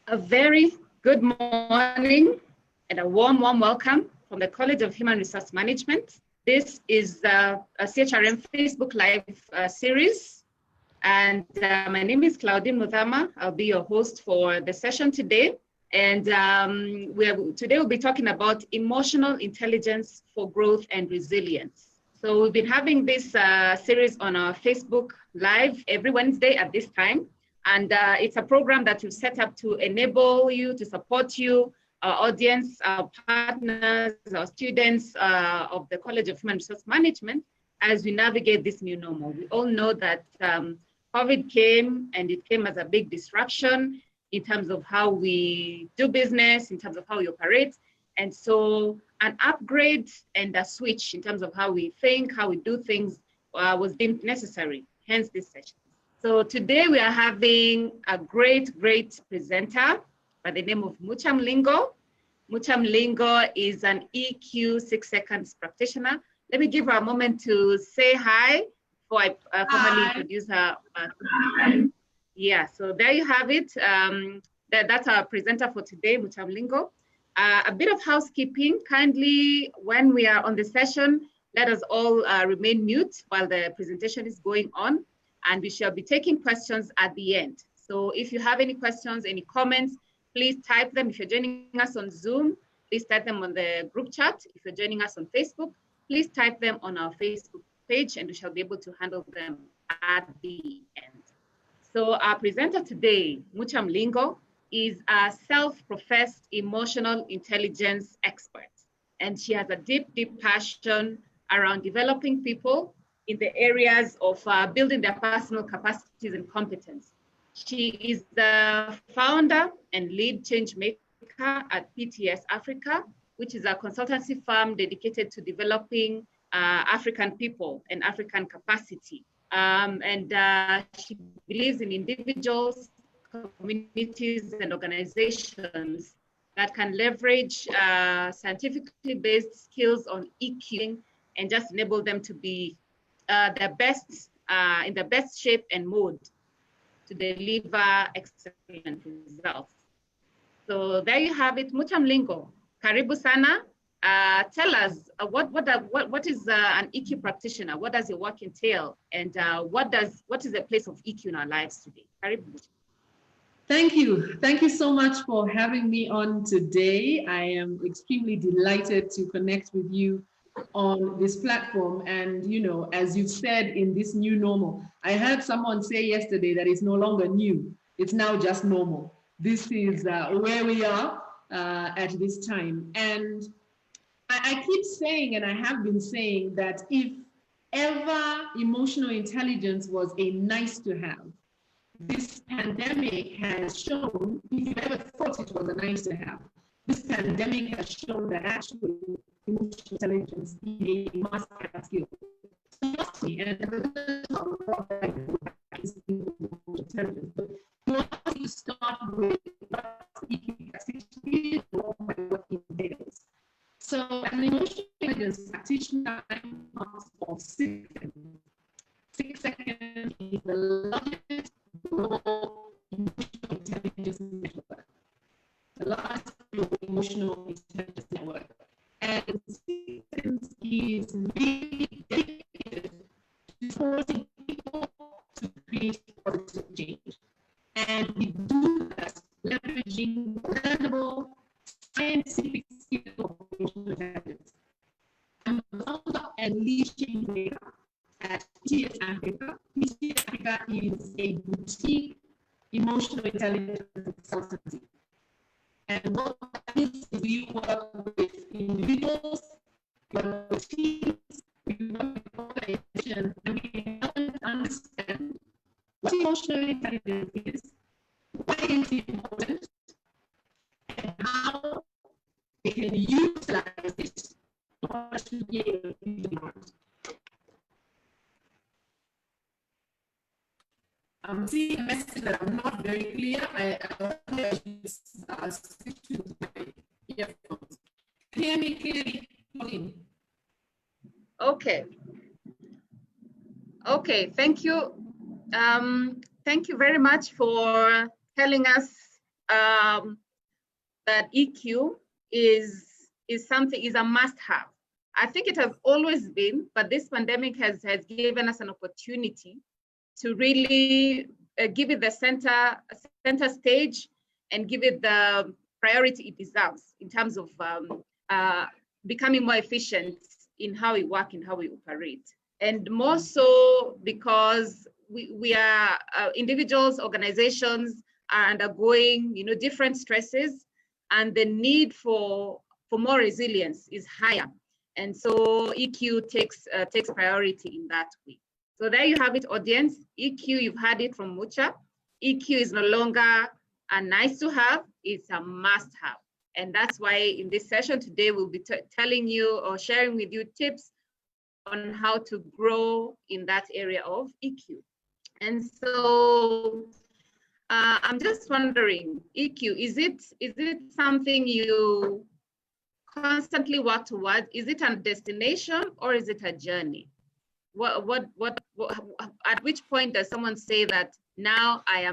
A very good morning and a warm welcome from the College of Human Resource Management. This is a CHRM Facebook Live series. And my name is Claudine Muthama. I'll be your host for the session today. And today we'll be talking about emotional intelligence for growth and resilience. So we've been having this series on our Facebook Live every Wednesday at this time. And it's a program that we've set up to enable you, to support you, our audience, our partners, our students of the College of Human Resource Management as we navigate this new normal. We all know that COVID came and it came as a big disruption in terms of how we do business, in terms of how we operate. And so an upgrade and a switch in terms of how we think, how we do things was deemed necessary, hence this session. So today we are having a great presenter by the name of Mucha Mlingo. Mucha Mlingo is an EQ 6 seconds practitioner. Let me give her a moment to say hi before I formally introduce her. Yeah, so there you have it. That's our presenter for today, Mucha Mlingo. A bit of housekeeping. Kindly, when we are on the session, let us all remain mute while the presentation is going on. And we shall be taking questions at the end. So if you have any questions, any comments, please type them. If you're joining us on Zoom, please type them on the group chat. If you're joining us on Facebook, please type them on our Facebook page and we shall be able to handle them at the end. So our presenter today, Mucha Mlingo, is a self-professed emotional intelligence expert. And she has a deep passion around developing people in the areas of building their personal capacities and competence. She is the founder and lead change maker at PTS Africa, which is a consultancy firm dedicated to developing African people and African capacity. She believes in individuals, communities, and organizations that can leverage scientifically based skills on EQ and just enable them to be the best in the best shape and mode to deliver excellent results. So there you have it, Mucha Mlingo. Karibu sana. Tell us what is an EQ practitioner? What does your work entail? And what is the place of EQ in our lives today? Karibu. Thank you. Thank you so much for having me on today. I am extremely delighted to connect with you on this platform. And, you know, as you've said, in this new normal, I heard someone say yesterday that it's no longer new. It's now just normal. This is where we are at this time. And I keep saying, and I have been saying, that if ever emotional intelligence was a nice to have, this pandemic has shown, if you ever thought it was a nice to have, this pandemic has shown that actually emotional intelligence is a must-have skill. Intelligence, but once you start with what it entails. So an emotional intelligence practitioner comes for 6 seconds. 6 seconds is the largest global emotional intelligence network. The largest global emotional intelligence network. And 6 seconds is really dedicated to forcing people to create positive change. And we do that leveraging learnable scientific skills of emotional intelligence. I'm the founder and lead change maker at PTS Africa. PTS Africa is a boutique emotional intelligence consultancy. And what that is we work with individuals, we work with teams, we work with organizations, and we help them understand what emotional intelligence is, why it's important, and how they can utilize it in order to be able to do demand. I'm seeing a message that I'm not very clear. I switch to my earphones. Hear me clearly? Okay, thank you. Thank you very much for telling us that EQ is a must-have. I think it has always been, but this pandemic has given us an opportunity to really give it the center stage and give it the priority it deserves in terms of becoming more efficient in how we work and how we operate. And more so because we are individuals, organizations are undergoing, different stresses, and the need for more resilience is higher. And so EQ takes priority in that way. So there you have it, audience. EQ, you've heard it from Mucha. EQ is no longer a nice to have, it's a must have. And that's why in this session today, we'll be telling you or sharing with you tips on how to grow in that area of EQ. And so I'm just wondering, EQ, is it something you constantly work towards? Is it a destination or is it a journey? At which point does someone say that now I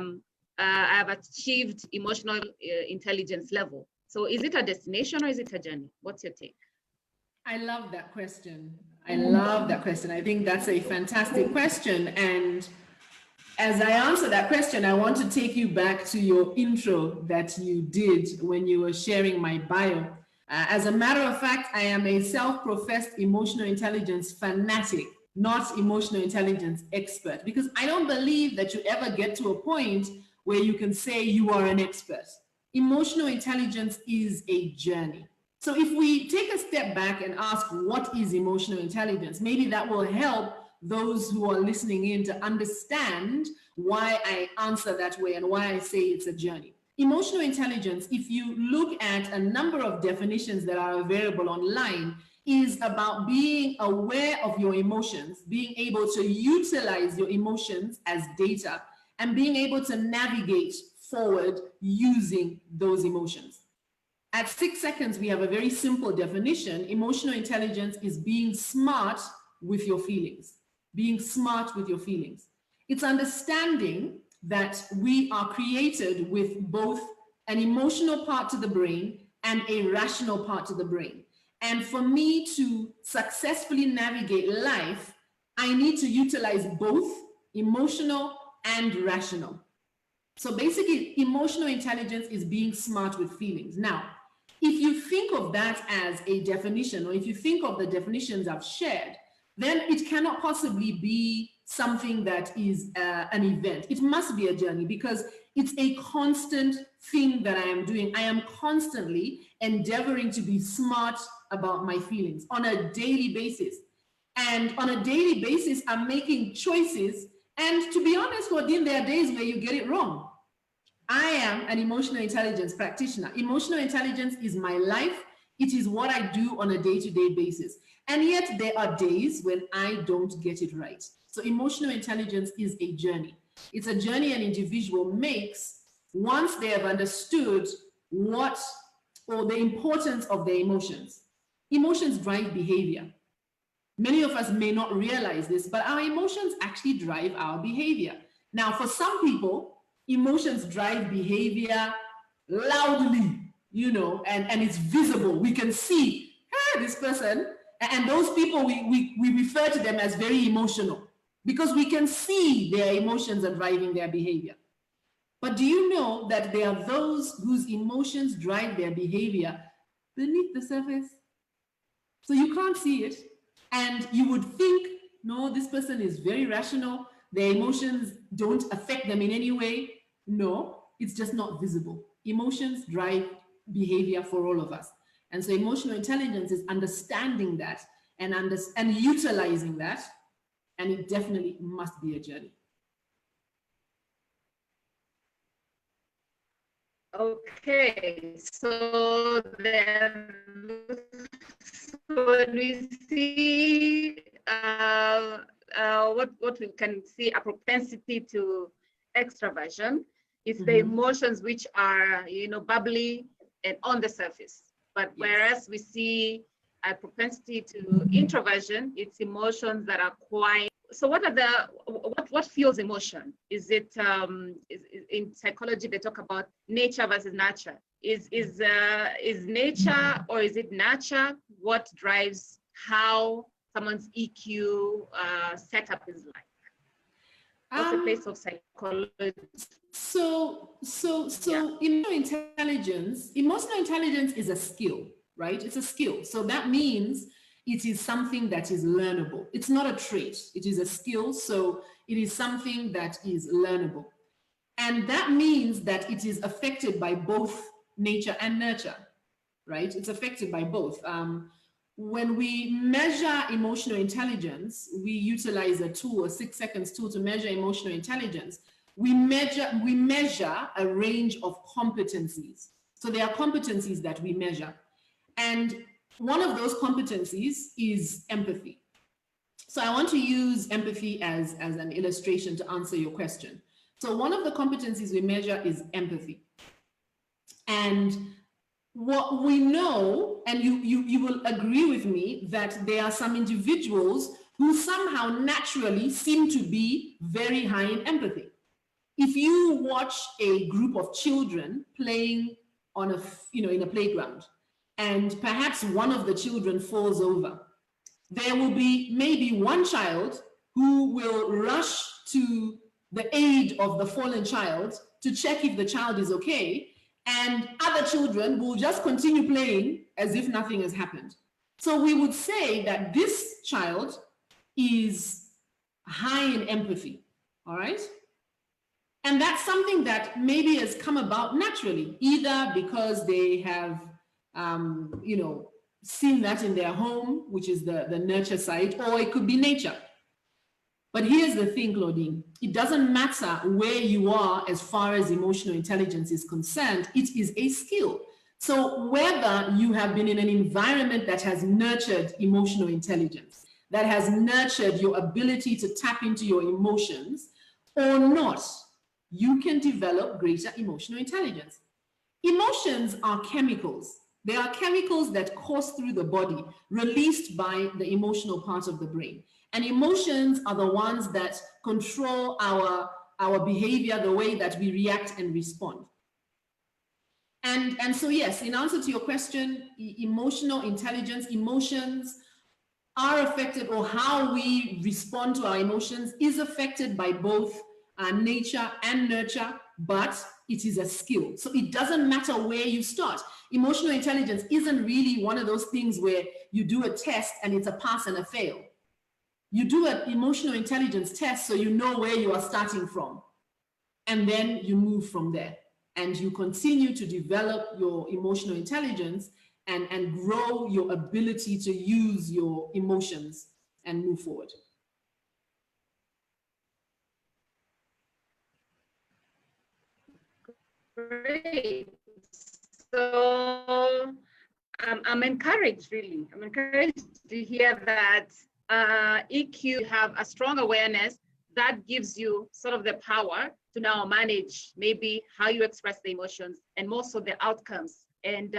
have achieved emotional intelligence level? So is it a destination or is it a journey? What's your take? I love that question. I think that's a fantastic question. And as I answer that question, I want to take you back to your intro that you did when you were sharing my bio. As a matter of fact, I am a self-professed emotional intelligence fanatic, not emotional intelligence expert, because I don't believe that you ever get to a point where you can say you are an expert. Emotional intelligence is a journey. So if we take a step back and ask what is emotional intelligence, maybe that will help those who are listening in to understand why I answer that way and why I say it's a journey. Emotional intelligence, if you look at a number of definitions that are available online, is about being aware of your emotions, being able to utilize your emotions as data, and being able to navigate forward using those emotions. At 6 seconds, we have a very simple definition. Emotional intelligence is being smart with your feelings. Being smart with your feelings. It's understanding that we are created with both an emotional part to the brain and a rational part to the brain. And for me to successfully navigate life, I need to utilize both emotional and rational. So basically, emotional intelligence is being smart with feelings. Now, if you think of that as a definition, or if you think of the definitions I've shared, then it cannot possibly be something that is an event. It must be a journey, because it's a constant thing that I am doing. I am constantly endeavoring to be smart about my feelings on a daily basis. And on a daily basis, I'm making choices. And to be honest, Claudine, there are days where you get it wrong. I am an emotional intelligence practitioner. Emotional intelligence is my life. It is what I do on a day-to-day basis. And yet there are days when I don't get it right. So emotional intelligence is a journey. It's a journey an individual makes once they have understood what, or the importance of their emotions. Emotions drive behavior. Many of us may not realize this, but our emotions actually drive our behavior. Now, for some people, emotions drive behavior loudly, and it's visible. We can see, this person, and those people, we refer to them as very emotional because we can see their emotions are driving their behavior. But do you know that there are those whose emotions drive their behavior beneath the surface? So you can't see it. And you would think, no, this person is very rational. Their emotions don't affect them in any way. No, it's just not visible. Emotions drive behavior for all of us. And so emotional intelligence is understanding that and utilizing that. And it definitely must be a journey. Okay, so then when we see what we can see, a propensity to extraversion is the emotions which are bubbly and on the surface. But whereas we see a propensity to introversion, it's emotions that are quite. So what fuels emotion? Is it in psychology, they talk about nature versus nurture. Is nature or is it nurture what drives how someone's EQ setup is like? What's the place of psychology? So emotional intelligence is a skill, right? It's a skill. So that means it is something that is learnable. It's not a trait, it is a skill. So it is something that is learnable. And that means that it is affected by both nature and nurture, right? It's affected by both. When we measure emotional intelligence, we utilize a tool, a 6 seconds tool to measure emotional intelligence. We measure a range of competencies. So there are competencies that we measure. And one of those competencies is empathy. So I want to use empathy as an illustration to answer your question. So one of the competencies we measure is empathy. And what we know, and you will agree with me, that there are some individuals who somehow naturally seem to be very high in empathy. If you watch a group of children playing on in a playground, and perhaps one of the children falls over, there will be maybe one child who will rush to the aid of the fallen child to check if the child is okay, and other children will just continue playing as if nothing has happened. So we would say that this child is high in empathy, all right? And that's something that maybe has come about naturally, either because they have, seen that in their home, which is the nurture side, or it could be nature. But here's the thing, Claudine, it doesn't matter where you are as far as emotional intelligence is concerned, it is a skill. So whether you have been in an environment that has nurtured emotional intelligence, that has nurtured your ability to tap into your emotions or not, you can develop greater emotional intelligence. Emotions are chemicals. They are chemicals that course through the body, released by the emotional part of the brain. And emotions are the ones that control our behavior, the way that we react and respond. And so yes, in answer to your question, emotional intelligence, emotions are affected, or how we respond to our emotions is affected by both nature and nurture, but it is a skill. So it doesn't matter where you start. Emotional intelligence isn't really one of those things where you do a test and it's a pass and a fail. You do an emotional intelligence test so you know where you are starting from, and then you move from there, and you continue to develop your emotional intelligence and grow your ability to use your emotions and move forward. Great. So I'm encouraged, really. I'm encouraged to hear that EQ, have a strong awareness that gives you sort of the power to now manage maybe how you express the emotions and more so the outcomes. And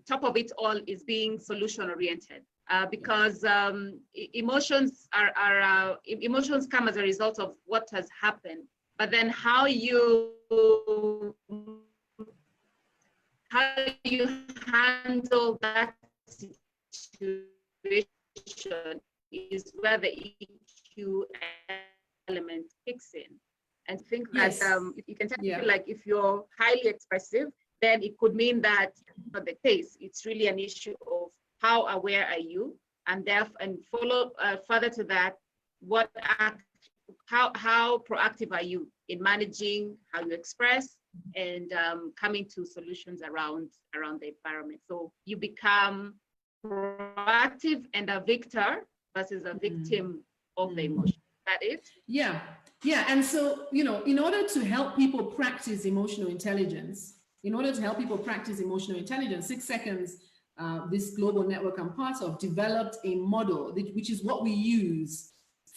top of it all is being solution oriented, because emotions emotions come as a result of what has happened, but then how you handle that situation is where the EQ element kicks in. And think that you can tell, like, if you're highly expressive, then it could mean that not the case. It's really an issue of how aware are you, and therefore, and follow further to that, how proactive are you in managing how you express and coming to solutions around the environment. So you become proactive and a victor versus a victim of the emotion. Is that it? Yeah. And so, in order to help people practice emotional intelligence, 6 seconds, this global network I'm part of, developed a model, which is what we use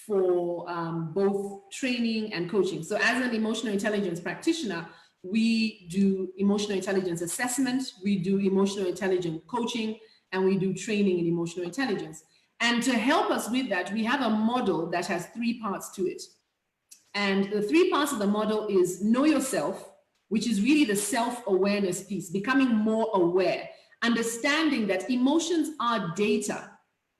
for both training and coaching. So as an emotional intelligence practitioner, we do emotional intelligence assessment, we do emotional intelligence coaching, and we do training in emotional intelligence. And to help us with that, we have a model that has 3 parts to it. And the 3 parts of the model is know yourself, which is really the self-awareness piece, becoming more aware, understanding that emotions are data.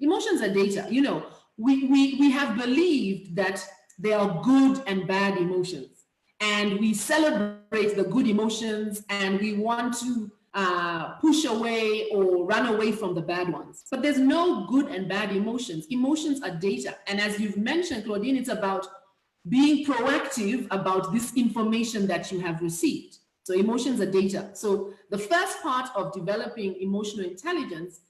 Emotions are data. You know, we have believed that there are good and bad emotions, and we celebrate the good emotions, and we want to push away or run away from the bad ones. But there's no good and bad emotions. Emotions are data. And as you've mentioned, Claudine, it's about being proactive about this information that you have received. So emotions are data. So the first part of developing emotional intelligence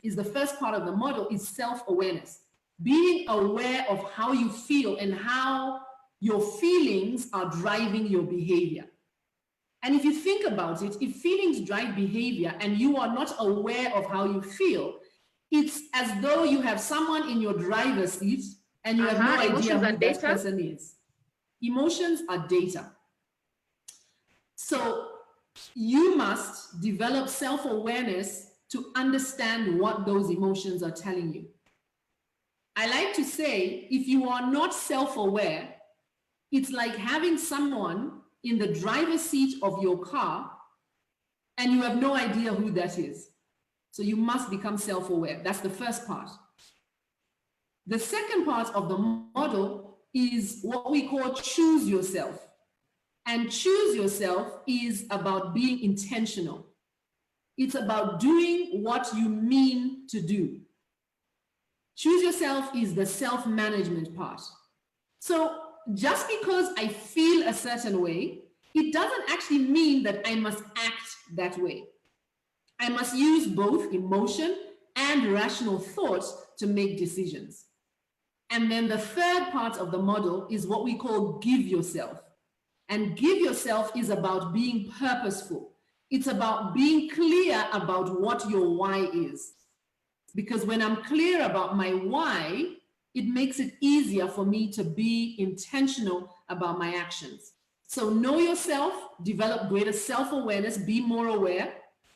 is the first part of the model is self-awareness. Being aware of how you feel and how your feelings are driving your behavior. And if you think about it, if feelings drive behavior and you are not aware of how you feel, it's as though you have someone in your driver's seat and you have no idea who that person is. Emotions are data. So you must develop self-awareness to understand what those emotions are telling you. I like to say, if you are not self-aware, it's like having someone in the driver's seat of your car and you have no idea who that is. So you must become self-aware. That's the first part. The second part of the model is what we call choose yourself. And choose yourself is about being intentional. It's about doing what you mean to do. Choose yourself is the self-management part. So just because I feel a certain way, it doesn't actually mean that I must act that way. I must use both emotion and rational thought to make decisions. And then the third part of the model is what we call give yourself. And give yourself is about being purposeful. It's about being clear about what your why is. Because when I'm clear about my why, it makes it easier for me to be intentional about my actions. So know yourself, develop greater self-awareness, be more aware,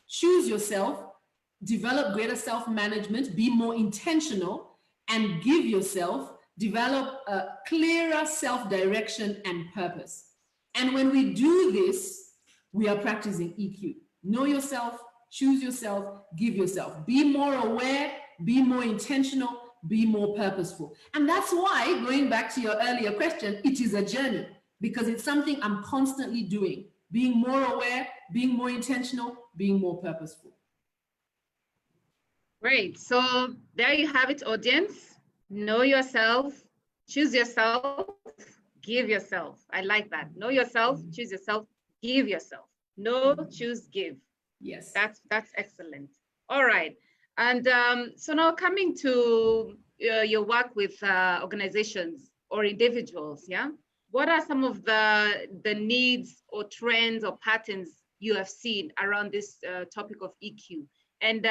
choose yourself, develop greater self-management, be more intentional, and give yourself, develop a clearer self-direction and purpose. And when we do this, we are practicing EQ. Know yourself, choose yourself, give yourself. Be more aware, be more intentional, be more purposeful. And that's why, going back to your earlier question, it is a journey, because it's something I'm constantly doing. Being more aware, being more intentional, being more purposeful. Great. So there you have it, audience. Know yourself, choose yourself, give yourself. I like that. Know yourself, choose yourself, give yourself. Know, choose, give. Yes. That's excellent. All right. And so now coming to your work with organizations or individuals, yeah? What are some of the needs or trends or patterns you have seen around this topic of EQ? And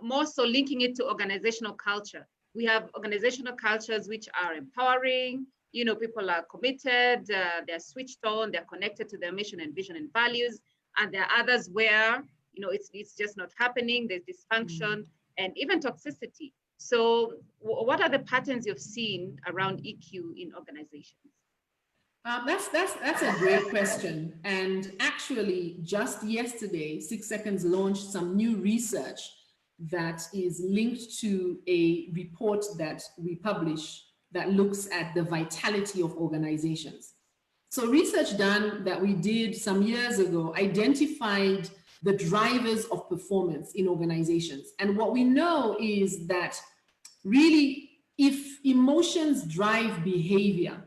more so linking it to organizational culture. We have organizational cultures which are empowering, you know, people are committed, they're switched on, they're connected to their mission and vision and values. And there are others where, you know, it's just not happening, there's dysfunction and even toxicity. So what are the patterns you've seen around EQ in organizations? That's a great question. And actually, just yesterday, 6 Seconds launched some new research that is linked to a report that we publish that looks at the vitality of organizations. So research done that we did some years ago identified the drivers of performance in organizations. And what we know is that really, if emotions drive behavior,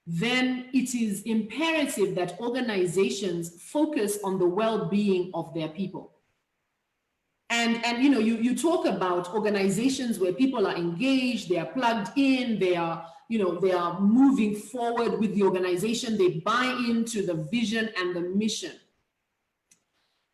then it is imperative that organizations focus on the well-being of their people. And you know, you talk about organizations where people are engaged, they are plugged in, they are, you know, they are moving forward with the organization, they buy into the vision and the mission.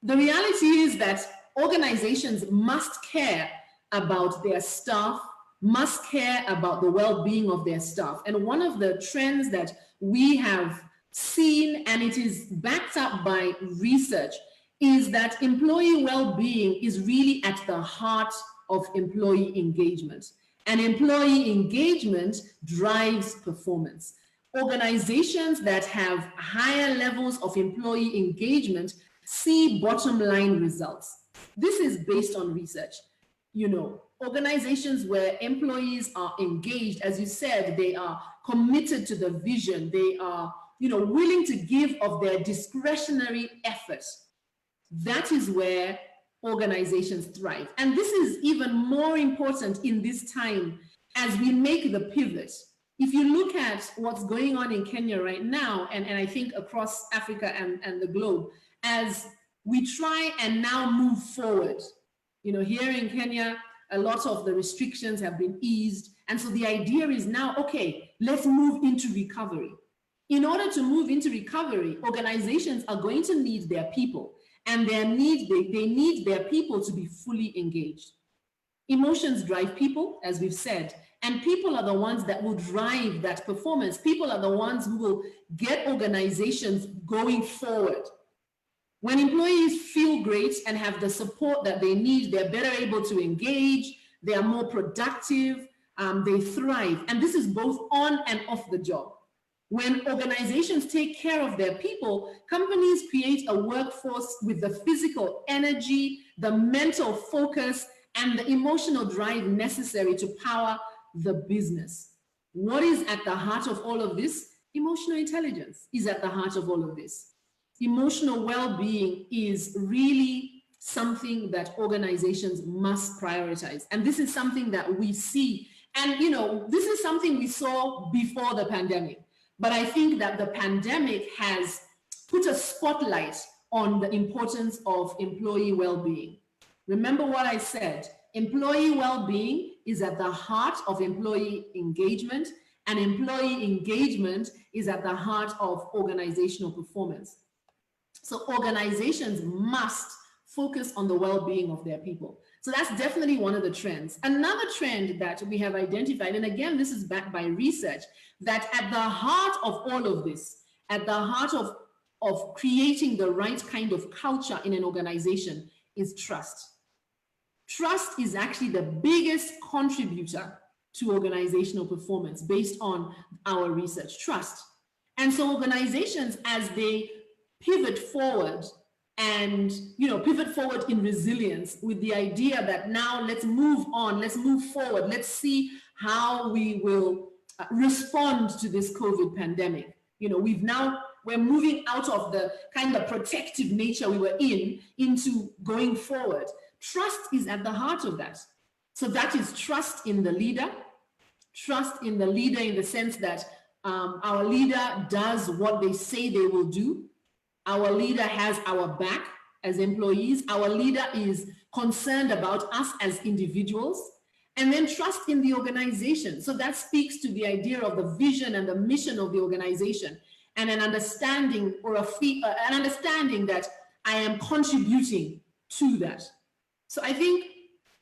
The reality is that organizations must care about their staff, must care about the well-being of their staff. And one of the trends that we have seen, and it is backed up by research, is that employee well-being is really at the heart of employee engagement. And employee engagement drives performance. organizations that have higher levels of employee engagement see bottom line results. This is based on research. You know, organizations where employees are engaged, as you said, they are committed to the vision, they are, you know, willing to give of their discretionary effort. That is where organizations thrive. And this is even more important in this time as we make the pivot. If you look at what's going on in Kenya right now, and I think across Africa and the globe, as we try and now move forward, you know, here in Kenya, a lot of the restrictions have been eased. And so the idea is now, okay, let's move into recovery. In order to move into recovery, organizations are going to need their people, and they need their people to be fully engaged. Emotions drive people, as we've said, and people are the ones that will drive that performance. People are the ones who will get organizations going forward. When employees feel great and have the support that they need, they're better able to engage, they are more productive, they thrive. And this is both on and off the job. When organizations take care of their people, companies create a workforce with the physical energy, the mental focus, and the emotional drive necessary to power the business. What is at the heart of all of this? Emotional intelligence is at the heart of all of this. Emotional well-being is really something that organizations must prioritize. And this is something that we see. And, you know, this is something we saw before the pandemic. But I think that the pandemic has put a spotlight on the importance of employee well-being. Remember what I said, employee well-being is at the heart of employee engagement, and employee engagement is at the heart of organizational performance. So organizations must focus on the well-being of their people. So that's definitely one of the trends. Another trend that we have identified, and again, this is backed by research, that at the heart of all of this, at the heart of creating the right kind of culture in an organization is trust. Trust is actually the biggest contributor to organizational performance based on our research, trust. And so organizations, as they pivot forward and, you know, pivot forward in resilience with the idea that now let's move on, let's move forward, let's see how we will respond to this COVID pandemic. You know, we're moving out of the kind of protective nature we were in into going forward. Trust is at the heart of that. So that is trust in the leader in the sense that our leader does what they say they will do. Our leader has our back as employees. Our leader is concerned about us as individuals. And then trust in the organization. So that speaks to the idea of the vision and the mission of the organization, and an understanding or an understanding that I am contributing to that. So I think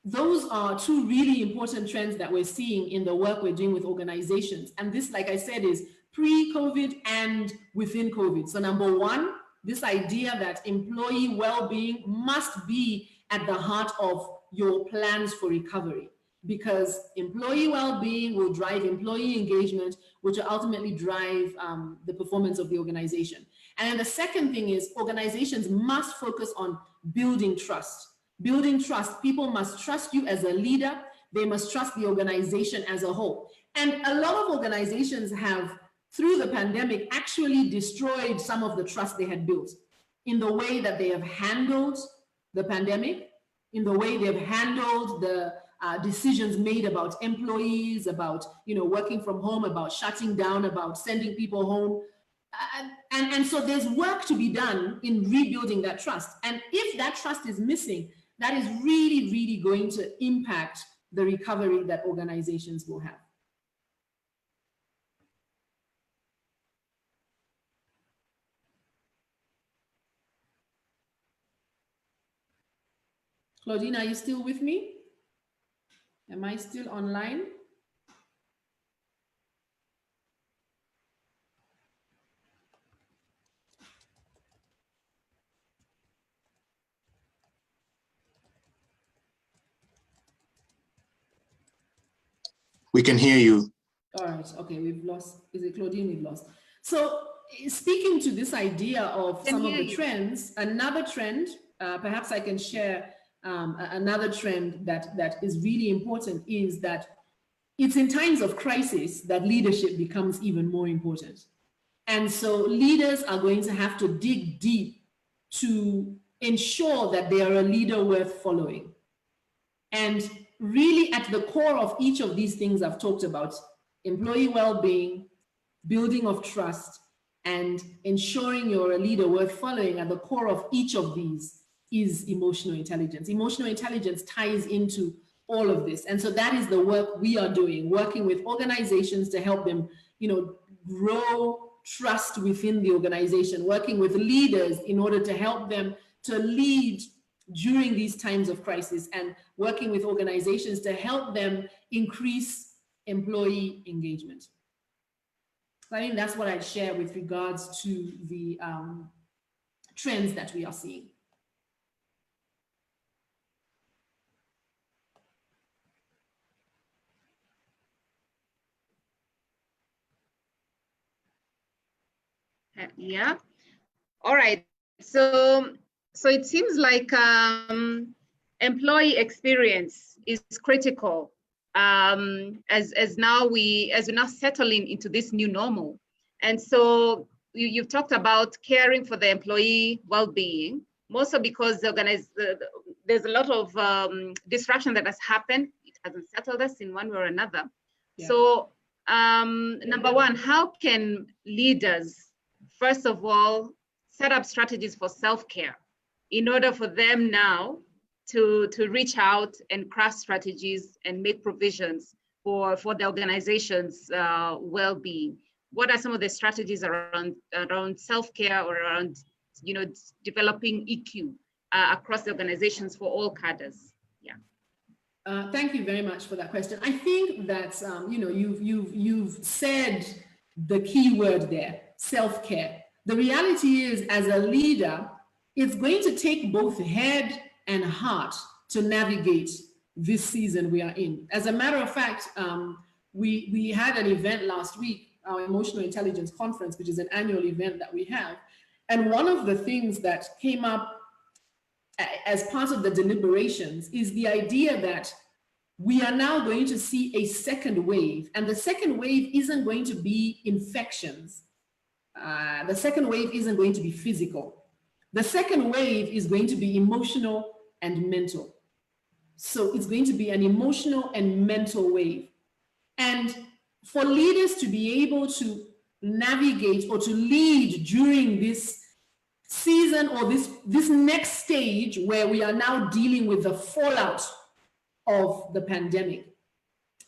those are two really important trends that we're seeing in the work we're doing with organizations. And this, like I said, is pre-COVID and within COVID. So number one, this idea that employee well-being must be at the heart of your plans for recovery, because employee well-being will drive employee engagement, which will ultimately drive the performance of the organization. And then the second thing is organizations must focus on building trust. Building trust, people must trust you as a leader. They must trust the organization as a whole. And a lot of organizations have, through the pandemic, actually destroyed some of the trust they had built in the way that they have handled the pandemic, in the way they've handled the decisions made about employees, about, you know, working from home, about shutting down, about sending people home. And so there's work to be done in rebuilding that trust. And if that trust is missing, that is really, really going to impact the recovery that organizations will have. Claudine, are you still with me? Am I still online? We can hear you. All right. Okay, we've lost. Is it Claudine? We've lost. So speaking to this idea of some of the trends, another trend, perhaps I can share another trend that is really important is that it's in times of crisis that leadership becomes even more important. And so leaders are going to have to dig deep to ensure that they are a leader worth following. And really at the core of each of these things I've talked about, employee well-being, building of trust, and ensuring you're a leader worth following, at the core of each of these is emotional intelligence. Emotional intelligence ties into all of this. And so that is the work we are doing, working with organizations to help them, grow trust within the organization, working with leaders in order to help them to lead during these times of crisis, and working with organizations to help them increase employee engagement. So I think that's what I'd share with regards to the trends that we are seeing. Yeah. All right. So it seems like employee experience is critical as we now settling into this new normal. And so you've talked about caring for the employee well-being, mostly because there's a lot of disruption that has happened. It hasn't settled us in one way or another. Yeah. So number one, how can leaders, first of all, set up strategies for self-care in order for them now to reach out and craft strategies and make provisions for the organization's well-being? What are some of the strategies around self-care or around developing EQ across the organizations for all cadres? Yeah. Thank you very much for that question. I think that you've said the key word there, self-care. The reality is, as a leader, it's going to take both head and heart to navigate this season we are in. As a matter of fact, we had an event last week, our Emotional Intelligence Conference, which is an annual event that we have. And one of the things that came up as part of the deliberations is the idea that we are now going to see a second wave, and the second wave isn't going to be infections. The second wave isn't going to be physical. The second wave is going to be emotional and mental. So it's going to be an emotional and mental wave. And for leaders to be able to navigate or to lead during this season or this next stage where we are now dealing with the fallout of the pandemic,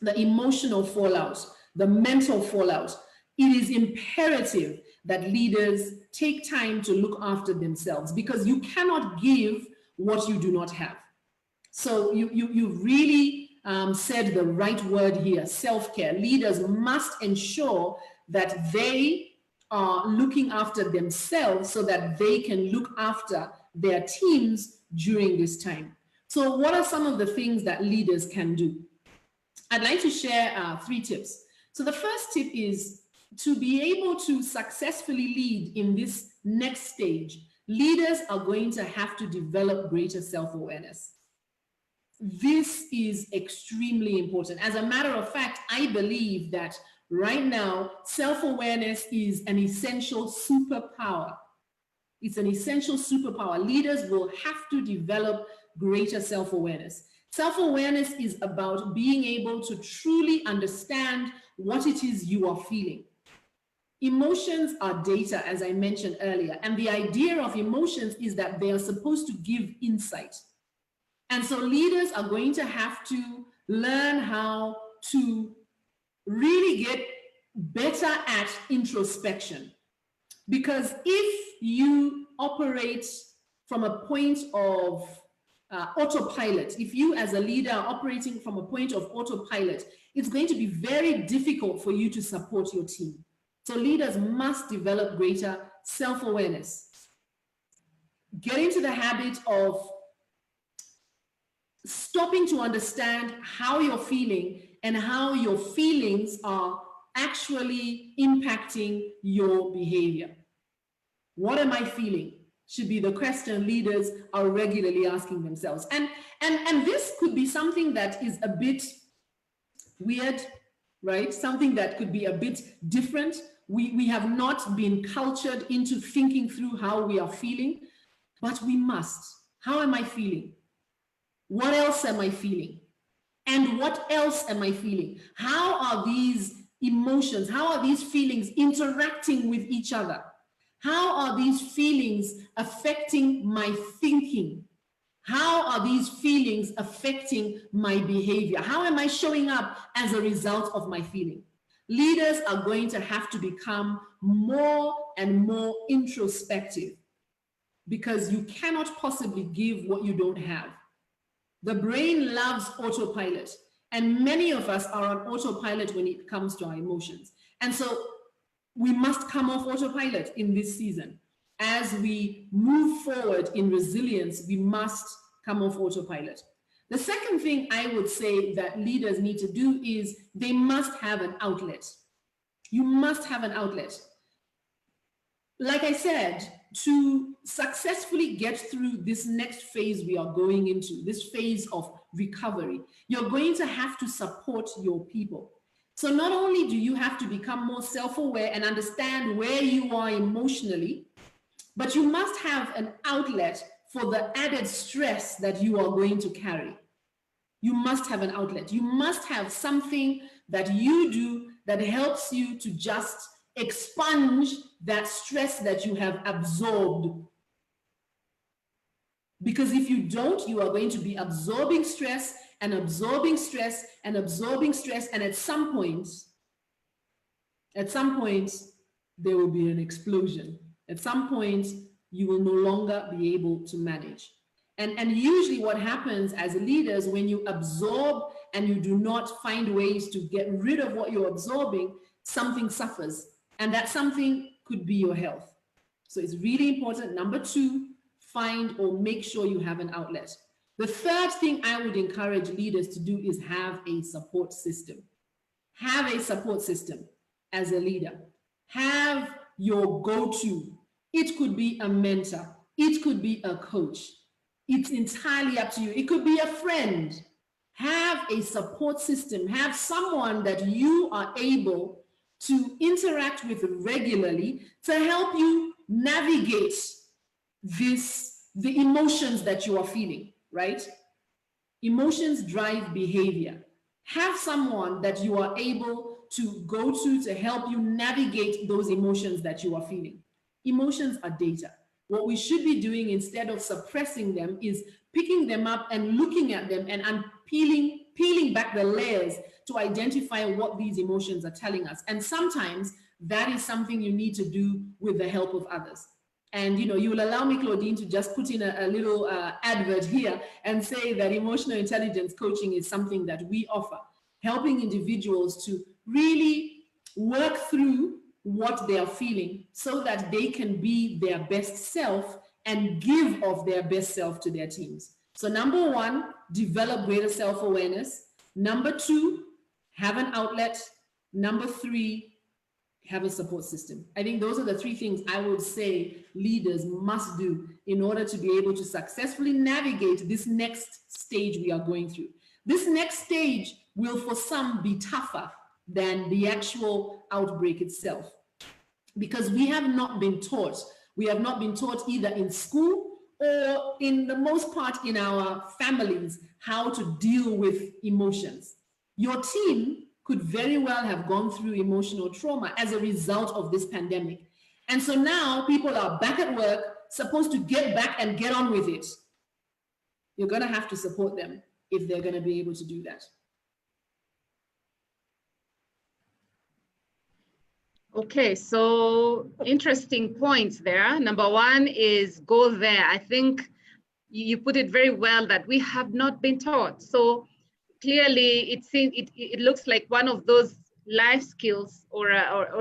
the emotional fallout, the mental fallout, it is imperative that leaders take time to look after themselves, because you cannot give what you do not have. So you really said the right word here, self-care. Leaders must ensure that they are looking after themselves so that they can look after their teams during this time. So what are some of the things that leaders can do? I'd like to share 3 tips. So the first tip is to be able to successfully lead in this next stage. Leaders are going to have to develop greater self-awareness. This is extremely important. As a matter of fact, I believe that right now, self-awareness is an essential superpower. It's an essential superpower. Leaders will have to develop greater self-awareness. Self-awareness is about being able to truly understand what it is you are feeling. Emotions are data, as I mentioned earlier, and the idea of emotions is that they are supposed to give insight. And so leaders are going to have to learn how to really get better at introspection. Because if you operate from a point of autopilot, if you as a leader are operating from a point of autopilot, it's going to be very difficult for you to support your team. So leaders must develop greater self-awareness. Get into the habit of stopping to understand how you're feeling and how your feelings are actually impacting your behavior? What am I feeling? Should be the question leaders are regularly asking themselves. And this could be something that is a bit weird, right? Something that could be a bit different. We have not been cultured into thinking through how we are feeling, but we must. How am I feeling? What else am I feeling? And what else am I feeling? How are these emotions, how are these feelings interacting with each other? How are these feelings affecting my thinking? How are these feelings affecting my behavior? How am I showing up as a result of my feeling? Leaders are going to have to become more and more introspective, because you cannot possibly give what you don't have. The brain loves autopilot, and many of us are on autopilot when it comes to our emotions. And so we must come off autopilot in this season. As we move forward in resilience, we must come off autopilot. The second thing I would say that leaders need to do is they must have an outlet. You must have an outlet. Like I said, to successfully get through this next phase we are going into, this phase of recovery, you're going to have to support your people. So not only do you have to become more self-aware and understand where you are emotionally, but you must have an outlet for the added stress that you are going to carry. You must have an outlet. You must have something that you do that helps you to just expunge that stress that you have absorbed. Because if you don't, you are going to be absorbing stress and absorbing stress and absorbing stress, and at some point, there will be an explosion. At some point, you will no longer be able to manage. And usually what happens as leaders, when you absorb and you do not find ways to get rid of what you're absorbing, something suffers. And that something could be your health. So it's really important. Number two, find or make sure you have an outlet. The third thing I would encourage leaders to do is have a support system. Have a support system as a leader. Have your go-to. It could be a mentor. It could be a coach. It's entirely up to you. It could be a friend. Have a support system. Have someone that you are able to interact with regularly to help you navigate the emotions that you are feeling, right? Emotions drive behavior. Have someone that you are able to go to help you navigate those emotions that you are feeling. Emotions are data. What we should be doing instead of suppressing them is picking them up and looking at them and peeling back the layers to identify what these emotions are telling us. And sometimes that is something you need to do with the help of others. And you will allow me, Claudine, to just put in a little advert here and say that emotional intelligence coaching is something that we offer, helping individuals to really work through what they are feeling so that they can be their best self and give of their best self to their teams. So number one, develop greater self-awareness. Number two, have an outlet. Number three, have a support system. I think those are the three things I would say leaders must do in order to be able to successfully navigate this next stage we are going through. This next stage will for some be tougher than the actual outbreak itself, because we have not been taught. We have not been taught either in school or in the most part in our families how to deal with emotions. Your team could very well have gone through emotional trauma as a result of this pandemic. And so now people are back at work, supposed to get back and get on with it. You're going to have to support them if they're going to be able to do that. Okay, so interesting points there. Number one is go there. I think you put it very well that we have not been taught. So clearly it looks like one of those life skills or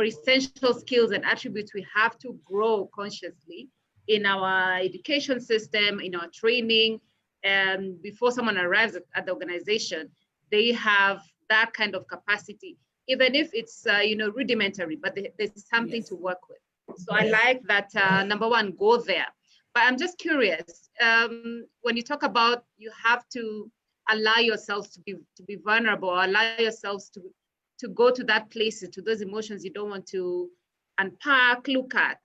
essential skills and attributes we have to grow consciously in our education system, in our training, and before someone arrives at the organization, they have that kind of capacity even if it's rudimentary, but there's something Yes. to work with. So I like that. Number one, go there. But I'm just curious, when you talk about you have to allow yourselves to be vulnerable, or allow yourselves to go to that place, to those emotions you don't want to unpack, look at.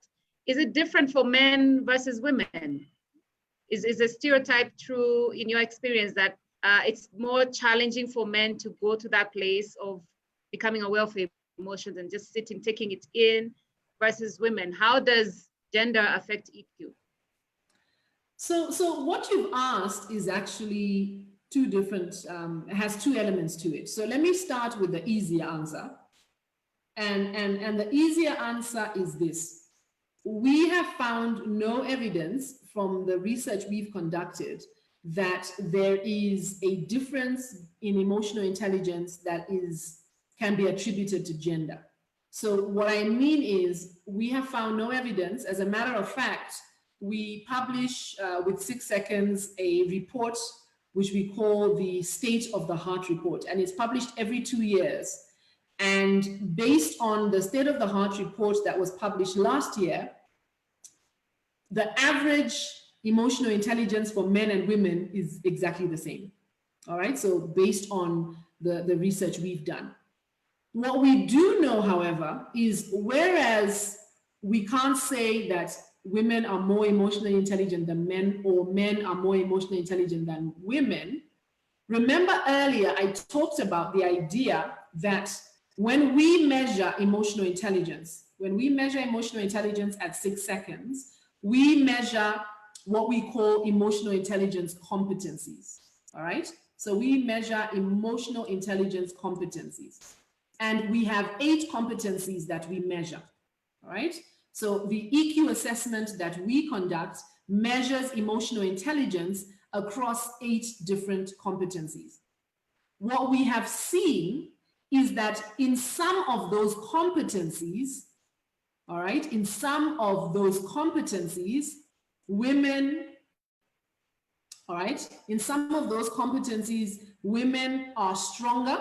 Is it different for men versus women? Is a stereotype true in your experience that it's more challenging for men to go to that place of becoming aware of emotions and just sitting, taking it in, versus women? How does gender affect EQ? So what you've asked is actually two different, has two elements to it. So let me start with the easier answer. And the easier answer is this. We have found no evidence from the research we've conducted that there is a difference in emotional intelligence that can be attributed to gender. So what I mean is we have found no evidence. As a matter of fact, we publish with 6 Seconds a report which we call the State of the Heart Report, and it's published every 2 years. And based on the State of the Heart Report that was published last year, the average emotional intelligence for men and women is exactly the same. All right, so based on the research we've done. What we do know, however, is whereas we can't say that women are more emotionally intelligent than men, or men are more emotionally intelligent than women, remember earlier I talked about the idea that when we measure emotional intelligence, at 6 seconds, we measure what we call emotional intelligence competencies, all right? So we measure emotional intelligence competencies. And we have 8 competencies that we measure, all right? So the EQ assessment that we conduct measures emotional intelligence across 8 different competencies. What we have seen is that in some of those competencies, all right, in some of those competencies, women, all right, in some of those competencies, women are stronger.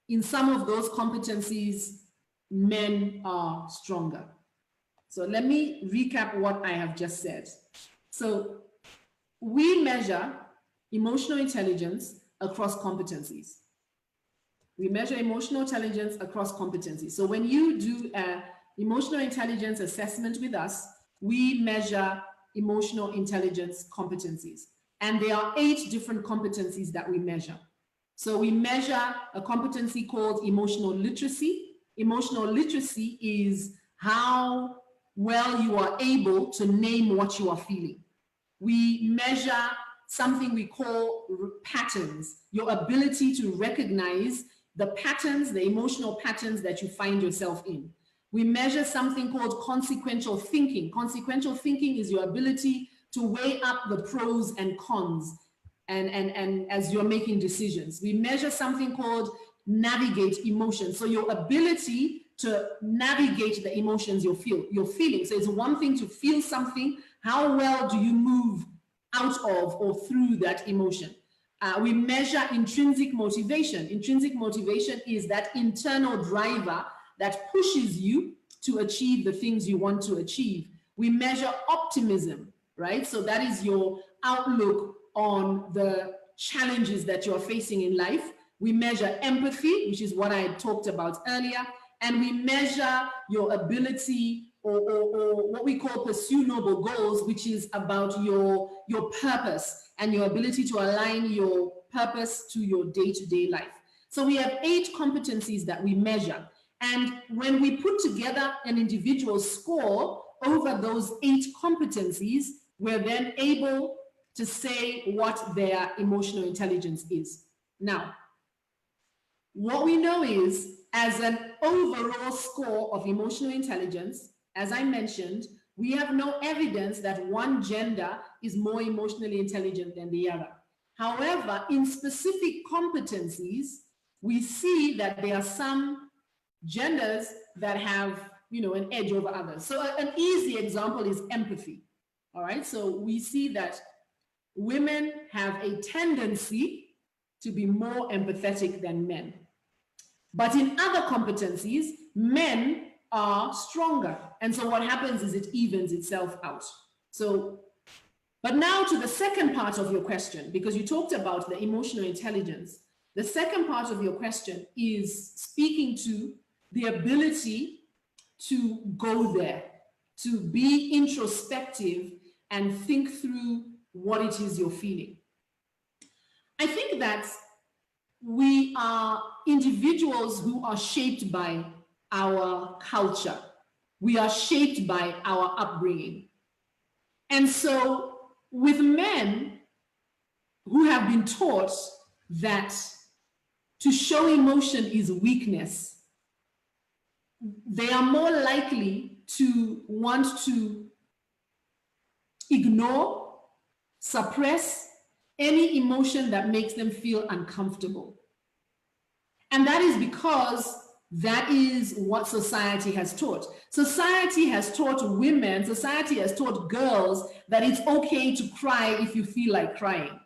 In some of those competencies, men are stronger. So let me recap what I have just said. So we measure emotional intelligence across competencies. We measure emotional intelligence across competencies. So when you do an emotional intelligence assessment with us, we measure emotional intelligence competencies. And there are 8 different competencies that we measure. So we measure a competency called emotional literacy. Emotional literacy is how well you are able to name what you are feeling. We measure something we call patterns, your ability to recognize the patterns, the emotional patterns that you find yourself in. We measure something called consequential thinking. Consequential thinking is your ability to weigh up the pros and cons and as you're making decisions. We measure something called navigate emotions. So your ability to navigate the emotions you're feeling. So it's one thing to feel something. How well do you move out of or through that emotion? We measure intrinsic motivation. Intrinsic motivation is that internal driver that pushes you to achieve the things you want to achieve. We measure optimism, right? So that is your outlook on the challenges that you're facing in life. We measure empathy, which is what I talked about earlier. And we measure your ability or what we call pursue noble goals, which is about your purpose and your ability to align your purpose to your day-to-day life. So we have 8 competencies that we measure. And when we put together an individual score over those 8 competencies, we're then able to say what their emotional intelligence is. Now, what we know is, as an overall score of emotional intelligence, as I mentioned, we have no evidence that one gender is more emotionally intelligent than the other. However, in specific competencies, we see that there are some genders that have, an edge over others. So an easy example is empathy. All right, so we see that women have a tendency to be more empathetic than men. But in other competencies, men are stronger. And so what happens is it evens itself out. So, but now to the second part of your question, because you talked about the emotional intelligence. The second part of your question is speaking to the ability to go there, to be introspective and think through what it is you're feeling. I think that we are individuals who are shaped by our culture. We are shaped by our upbringing. And so with men who have been taught that to show emotion is weakness, they are more likely to want to ignore, suppress any emotion that makes them feel uncomfortable. And that is because that is what society has taught. Society has taught women, society has taught girls that it's okay to cry if you feel like crying,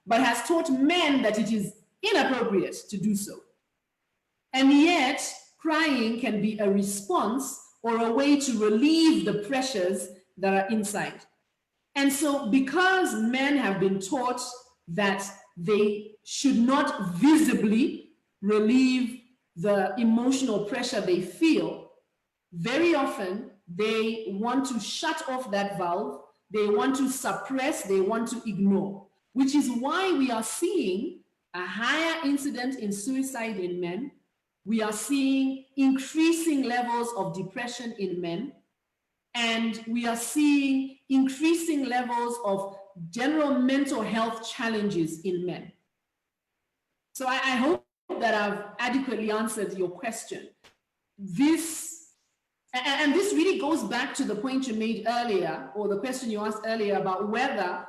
but has taught men that it is inappropriate to do so. And yet, crying can be a response or a way to relieve the pressures that are inside. And so because men have been taught that they should not visibly relieve the emotional pressure they feel, very often they want to shut off that valve, they want to suppress, they want to ignore, which is why we are seeing a higher incidence in suicide in men. We are seeing increasing levels of depression in men, and we are seeing increasing levels of general mental health challenges in men. So I hope that I've adequately answered your question. This really goes back to the point you made earlier, or the question you asked earlier about whether,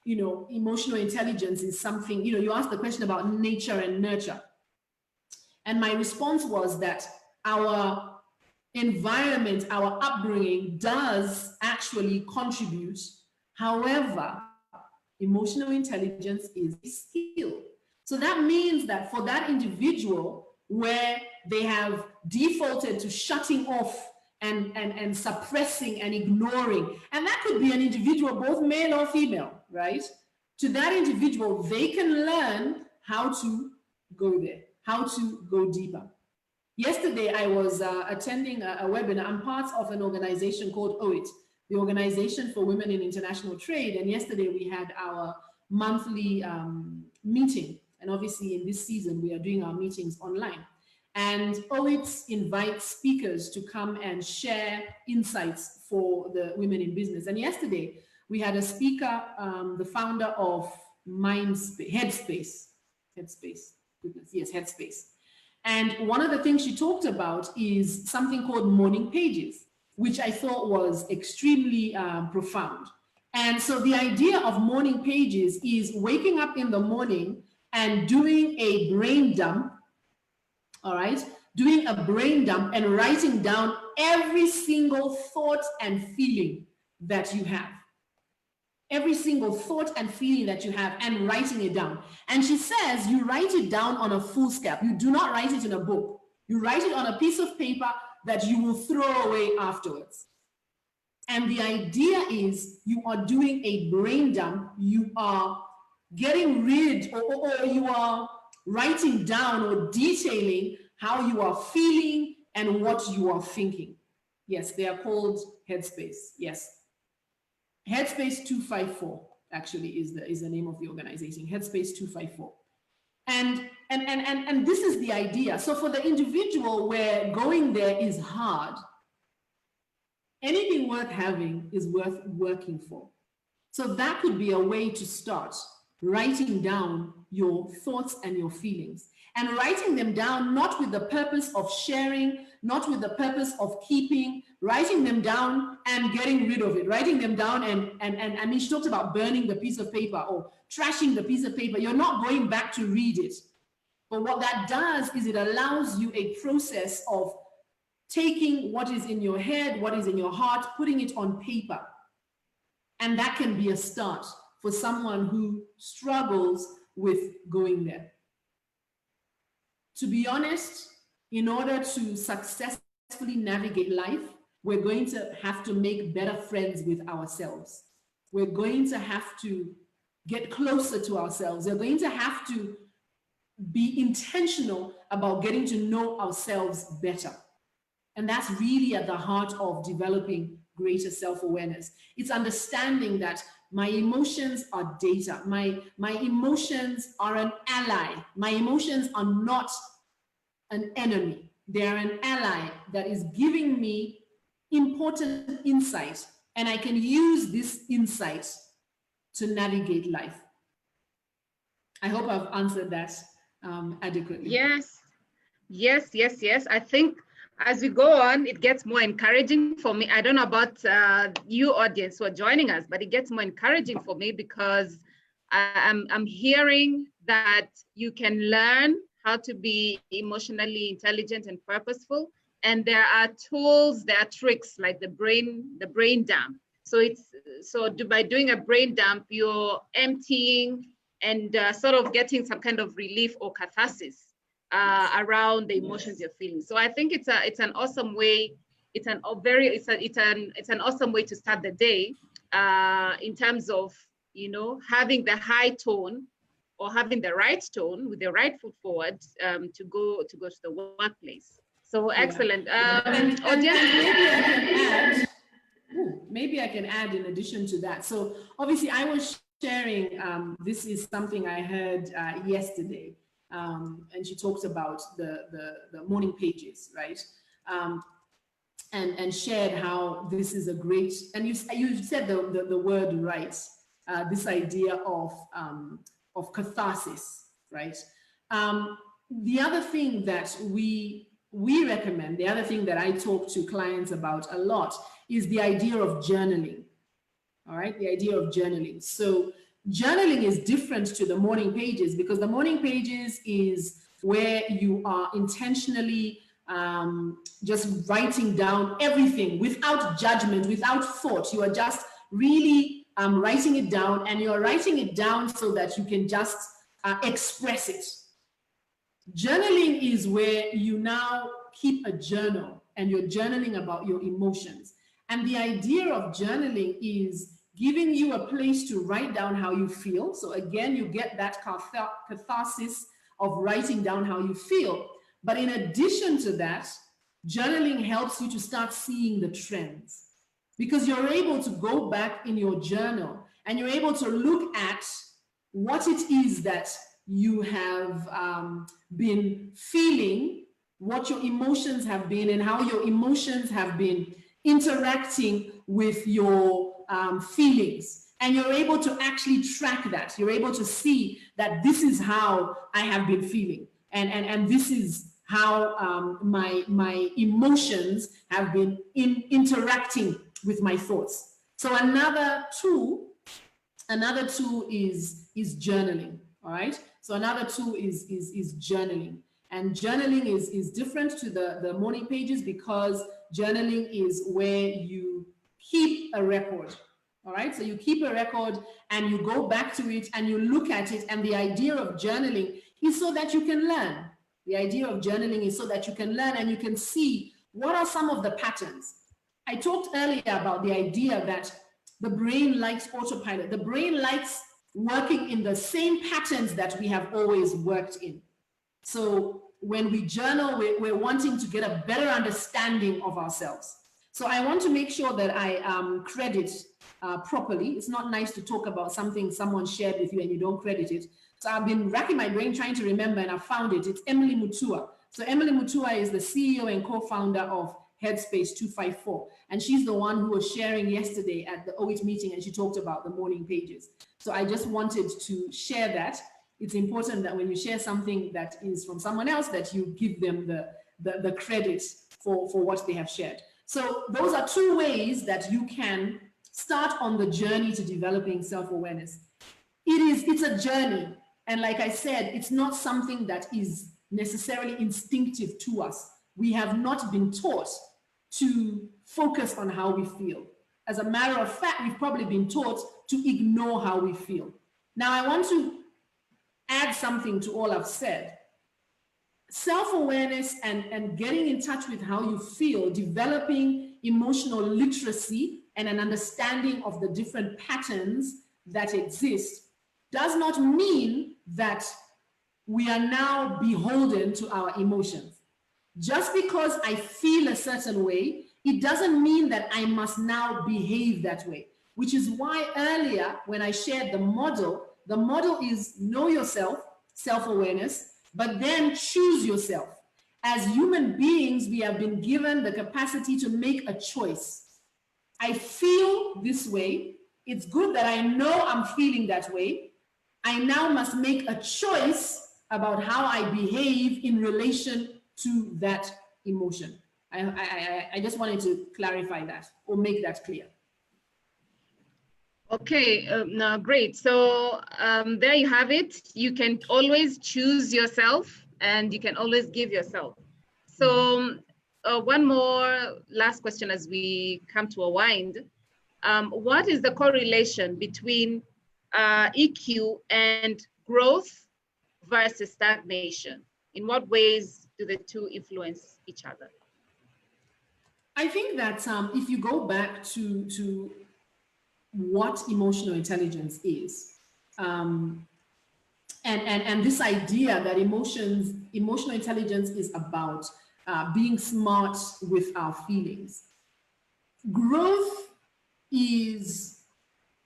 emotional intelligence is something, you asked the question about nature and nurture. And my response was that our environment, our upbringing does actually contribute. However, emotional intelligence is a skill. So that means that for that individual where they have defaulted to shutting off and suppressing and ignoring, and that could be an individual, both male or female, right? To that individual, they can learn how to go there, how to go deeper. Yesterday, I was attending a webinar. I'm part of an organization called OIT, the Organization for Women in International Trade. And yesterday we had our monthly meeting. And obviously in this season, we are doing our meetings online. And OIT invites speakers to come and share insights for the women in business. And yesterday we had a speaker, the founder of Headspace. Goodness, yes, Headspace. And one of the things she talked about is something called morning pages, which I thought was extremely profound. And so the idea of morning pages is waking up in the morning and doing a brain dump, all right? Doing a brain dump and writing down every single thought and feeling that you have. Every single thought and feeling that you have, and writing it down. And she says you write it down on a foolscap. You do not write it in a book. You write it on a piece of paper that you will throw away afterwards. And the idea is you are doing a brain dump. You are getting rid, or you are writing down or detailing how you are feeling and what you are thinking. Yes, they are called Headspace. Yes. Headspace 254 actually is the name of the organization, Headspace 254. And this is the idea. So for the individual where going there is hard, anything worth having is worth working for. So that could be a way to start writing down your thoughts and your feelings, and writing them down not with the purpose of sharing, not with the purpose of keeping, writing them down and getting rid of it, writing them down and I mean, she talked about burning the piece of paper or trashing the piece of paper. You're not going back to read it. But what that does is it allows you a process of taking what is in your head, what is in your heart, putting it on paper. And that can be a start for someone who struggles with going there. To be honest, in order to successfully navigate life, we're going to have to make better friends with ourselves. We're going to have to get closer to ourselves. We're going to have to be intentional about getting to know ourselves better. And that's really at the heart of developing greater self-awareness. It's understanding that my emotions are data. My emotions are an ally. My emotions are not an enemy. They are an ally that is giving me important insight, and I can use this insight to navigate life. I hope I've answered that adequately. Yes, yes, yes, yes. I think as we go on, it gets more encouraging for me. I don't know about you audience who are joining us, but it gets more encouraging for me because I'm hearing that you can learn how to be emotionally intelligent and purposeful. And there are tools, there are tricks like the brain dump. So by doing a brain dump, you're emptying and sort of getting some kind of relief or catharsis around the emotions you're feeling. So I think it's an awesome way. It's an awesome way to start the day in terms of, you know, having the high tone or having the right tone with the right foot forward to go to the workplace. So excellent. And maybe I can add in addition to that. So obviously I was sharing, this is something I heard yesterday, and she talked about the morning pages, right? And shared how this is a great, and you said the word right, this idea of catharsis, right? The other thing that we recommend, the other thing that I talk to clients about a lot is the idea of journaling. All right, the idea of journaling. So journaling is different to the morning pages because the morning pages is where you are intentionally just writing down everything without judgment, without thought. You are just really writing it down, and you're writing it down so that you can just express it. Journaling is where you now keep a journal and you're journaling about your emotions. And the idea of journaling is giving you a place to write down how you feel. So again, you get that catharsis of writing down how you feel. But in addition to that, journaling helps you to start seeing the trends because you're able to go back in your journal and you're able to look at what it is that you have been feeling, what your emotions have been, and how your emotions have been interacting with your feelings. And you're able to actually track that. You're able to see that this is how I have been feeling. And this is how my emotions have been interacting with my thoughts. So another tool is journaling, all right? So another tool is journaling. And journaling is different to the morning pages because journaling is where you keep a record, all right? So you keep a record and you go back to it and you look at it, and the idea of journaling is so that you can learn. The idea of journaling is so that you can learn and you can see what are some of the patterns. I talked earlier about the idea that the brain likes autopilot. The brain likes working in the same patterns that we have always worked in. So when we journal, we're wanting to get a better understanding of ourselves. So I want to make sure that I credit properly. It's not nice to talk about something someone shared with you and you don't credit it. So I've been racking my brain trying to remember, and I found it. It's Emily Mutua. So Emily Mutua is the CEO and co-founder of Headspace 254. And she's the one who was sharing yesterday at the OIT meeting, and she talked about the morning pages. So I just wanted to share that. It's important that when you share something that is from someone else, that you give them the credit for what they have shared. So those are two ways that you can start on the journey to developing self-awareness. It's a journey. And like I said, it's not something that is necessarily instinctive to us. We have not been taught to focus on how we feel. As a matter of fact, we've probably been taught to ignore how we feel. Now, I want to add something to all I've said. self-awareness and getting in touch with how you feel, developing emotional literacy and an understanding of the different patterns that exist, does not mean that we are now beholden to our emotions. Just because I feel a certain way, it doesn't mean that I must now behave that way, which is why earlier when I shared the model is know yourself, self-awareness, but then choose yourself. As human beings, we have been given the capacity to make a choice. I feel this way. It's good that I know I'm feeling that way. I now must make a choice about how I behave in relation to that emotion. I just wanted to clarify that or make that clear. Okay, no, great. So there you have it. You can always choose yourself and you can always give yourself. So one more last question as we come to a wind. What is the correlation between EQ and growth versus stagnation? In what ways do the two influence each other? I think that if you go back to what emotional intelligence is, and this idea that emotional intelligence is about being smart with our feelings. Growth is,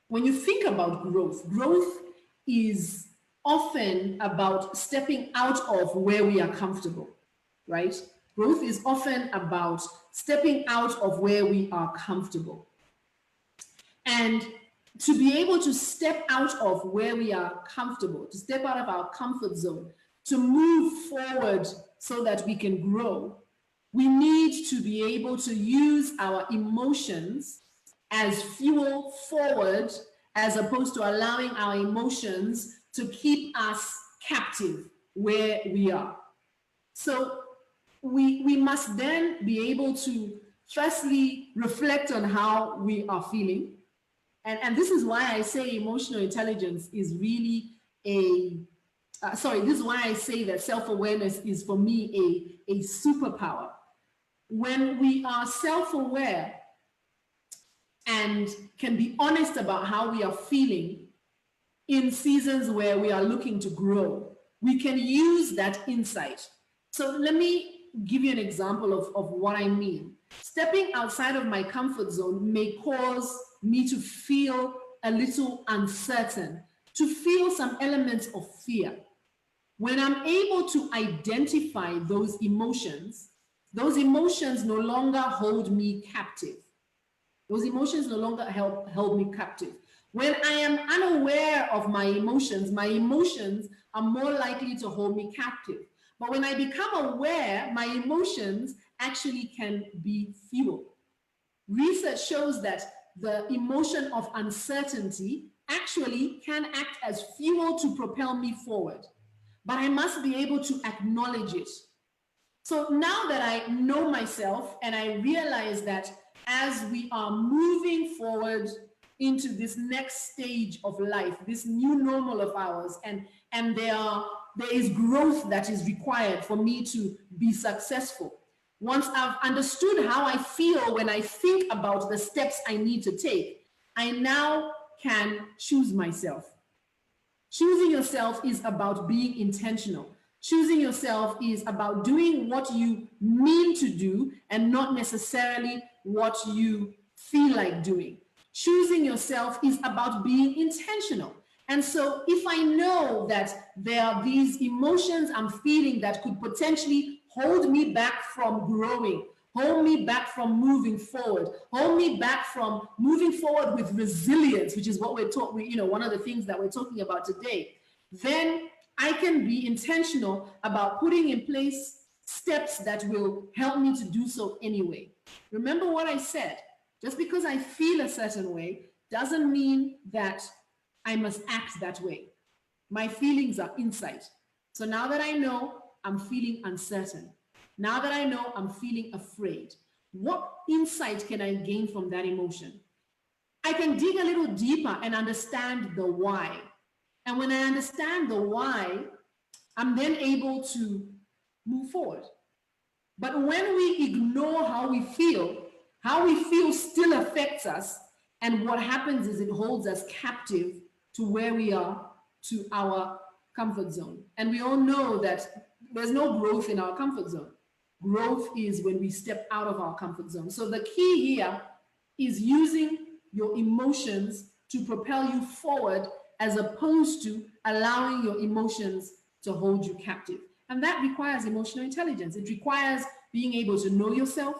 when you think about growth is often about stepping out of where we are comfortable, right? Growth is often about stepping out of where we are comfortable. And to be able to step out of where we are comfortable, to step out of our comfort zone, to move forward so that we can grow, we need to be able to use our emotions as fuel forward, as opposed to allowing our emotions to keep us captive where we are. So we must then be able to firstly reflect on how we are feeling. And this is why I say emotional intelligence is really this is why I say that self-awareness is for me a superpower. When we are self-aware and can be honest about how we are feeling in seasons where we are looking to grow, we can use that insight. So let me give you an example of what I mean. Stepping outside of my comfort zone may cause me to feel a little uncertain, to feel some elements of fear. When I'm able to identify those emotions no longer hold me captive. Those emotions no longer hold me captive. When I am unaware of my emotions are more likely to hold me captive. But when I become aware, my emotions actually can be fuel. Research shows that the emotion of uncertainty actually can act as fuel to propel me forward. But I must be able to acknowledge it. So now that I know myself and I realize that as we are moving forward into this next stage of life, this new normal of ours, and there is growth that is required for me to be successful. Once I've understood how I feel when I think about the steps I need to take, I now can choose myself. Choosing yourself is about being intentional. Choosing yourself is about doing what you mean to do and not necessarily what you feel like doing. Choosing yourself is about being intentional. And so if I know that there are these emotions I'm feeling that could potentially hold me back from growing, hold me back from moving forward, hold me back from moving forward with resilience, which is what one of the things that we're talking about today, then I can be intentional about putting in place steps that will help me to do so anyway. Remember what I said, just because I feel a certain way doesn't mean that I must act that way. My feelings are insight. So now that I know I'm feeling uncertain, now that I know I'm feeling afraid, what insight can I gain from that emotion? I can dig a little deeper and understand the why. And when I understand the why, I'm then able to move forward. But when we ignore how we feel still affects us. And what happens is it holds us captive to where we are, to our comfort zone. And we all know that there's no growth in our comfort zone. Growth is when we step out of our comfort zone. So the key here is using your emotions to propel you forward, as opposed to allowing your emotions to hold you captive. And that requires emotional intelligence. It requires being able to know yourself,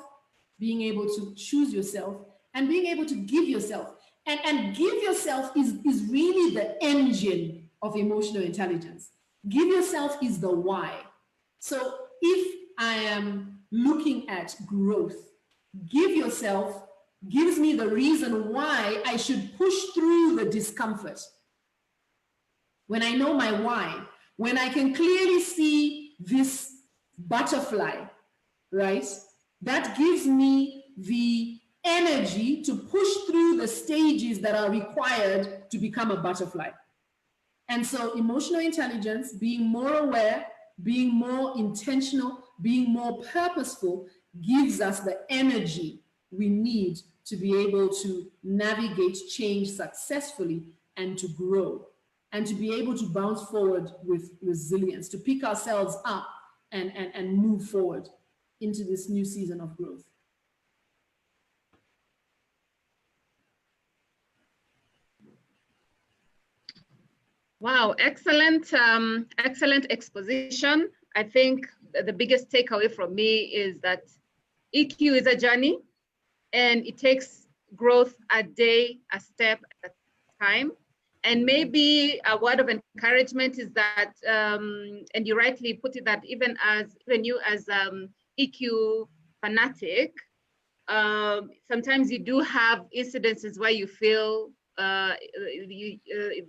being able to choose yourself, and being able to give yourself. And give yourself is really the engine of emotional intelligence. Give yourself is the why. So if I am looking at growth, give yourself gives me the reason why I should push through the discomfort. When I know my why, when I can clearly see this butterfly, right? That gives me the energy to push through the stages that are required to become a butterfly. And so emotional intelligence, being more aware, being more intentional, being more purposeful, gives us the energy we need to be able to navigate change successfully and to grow, and to be able to bounce forward with resilience, to pick ourselves up and move forward into this new season of growth. Wow, excellent, excellent exposition. I think the biggest takeaway from me is that EQ is a journey, and it takes growth a day, a step at a time. And maybe a word of encouragement is that, and you rightly put it, that even you as EQ fanatic, sometimes you do have incidences where you feel the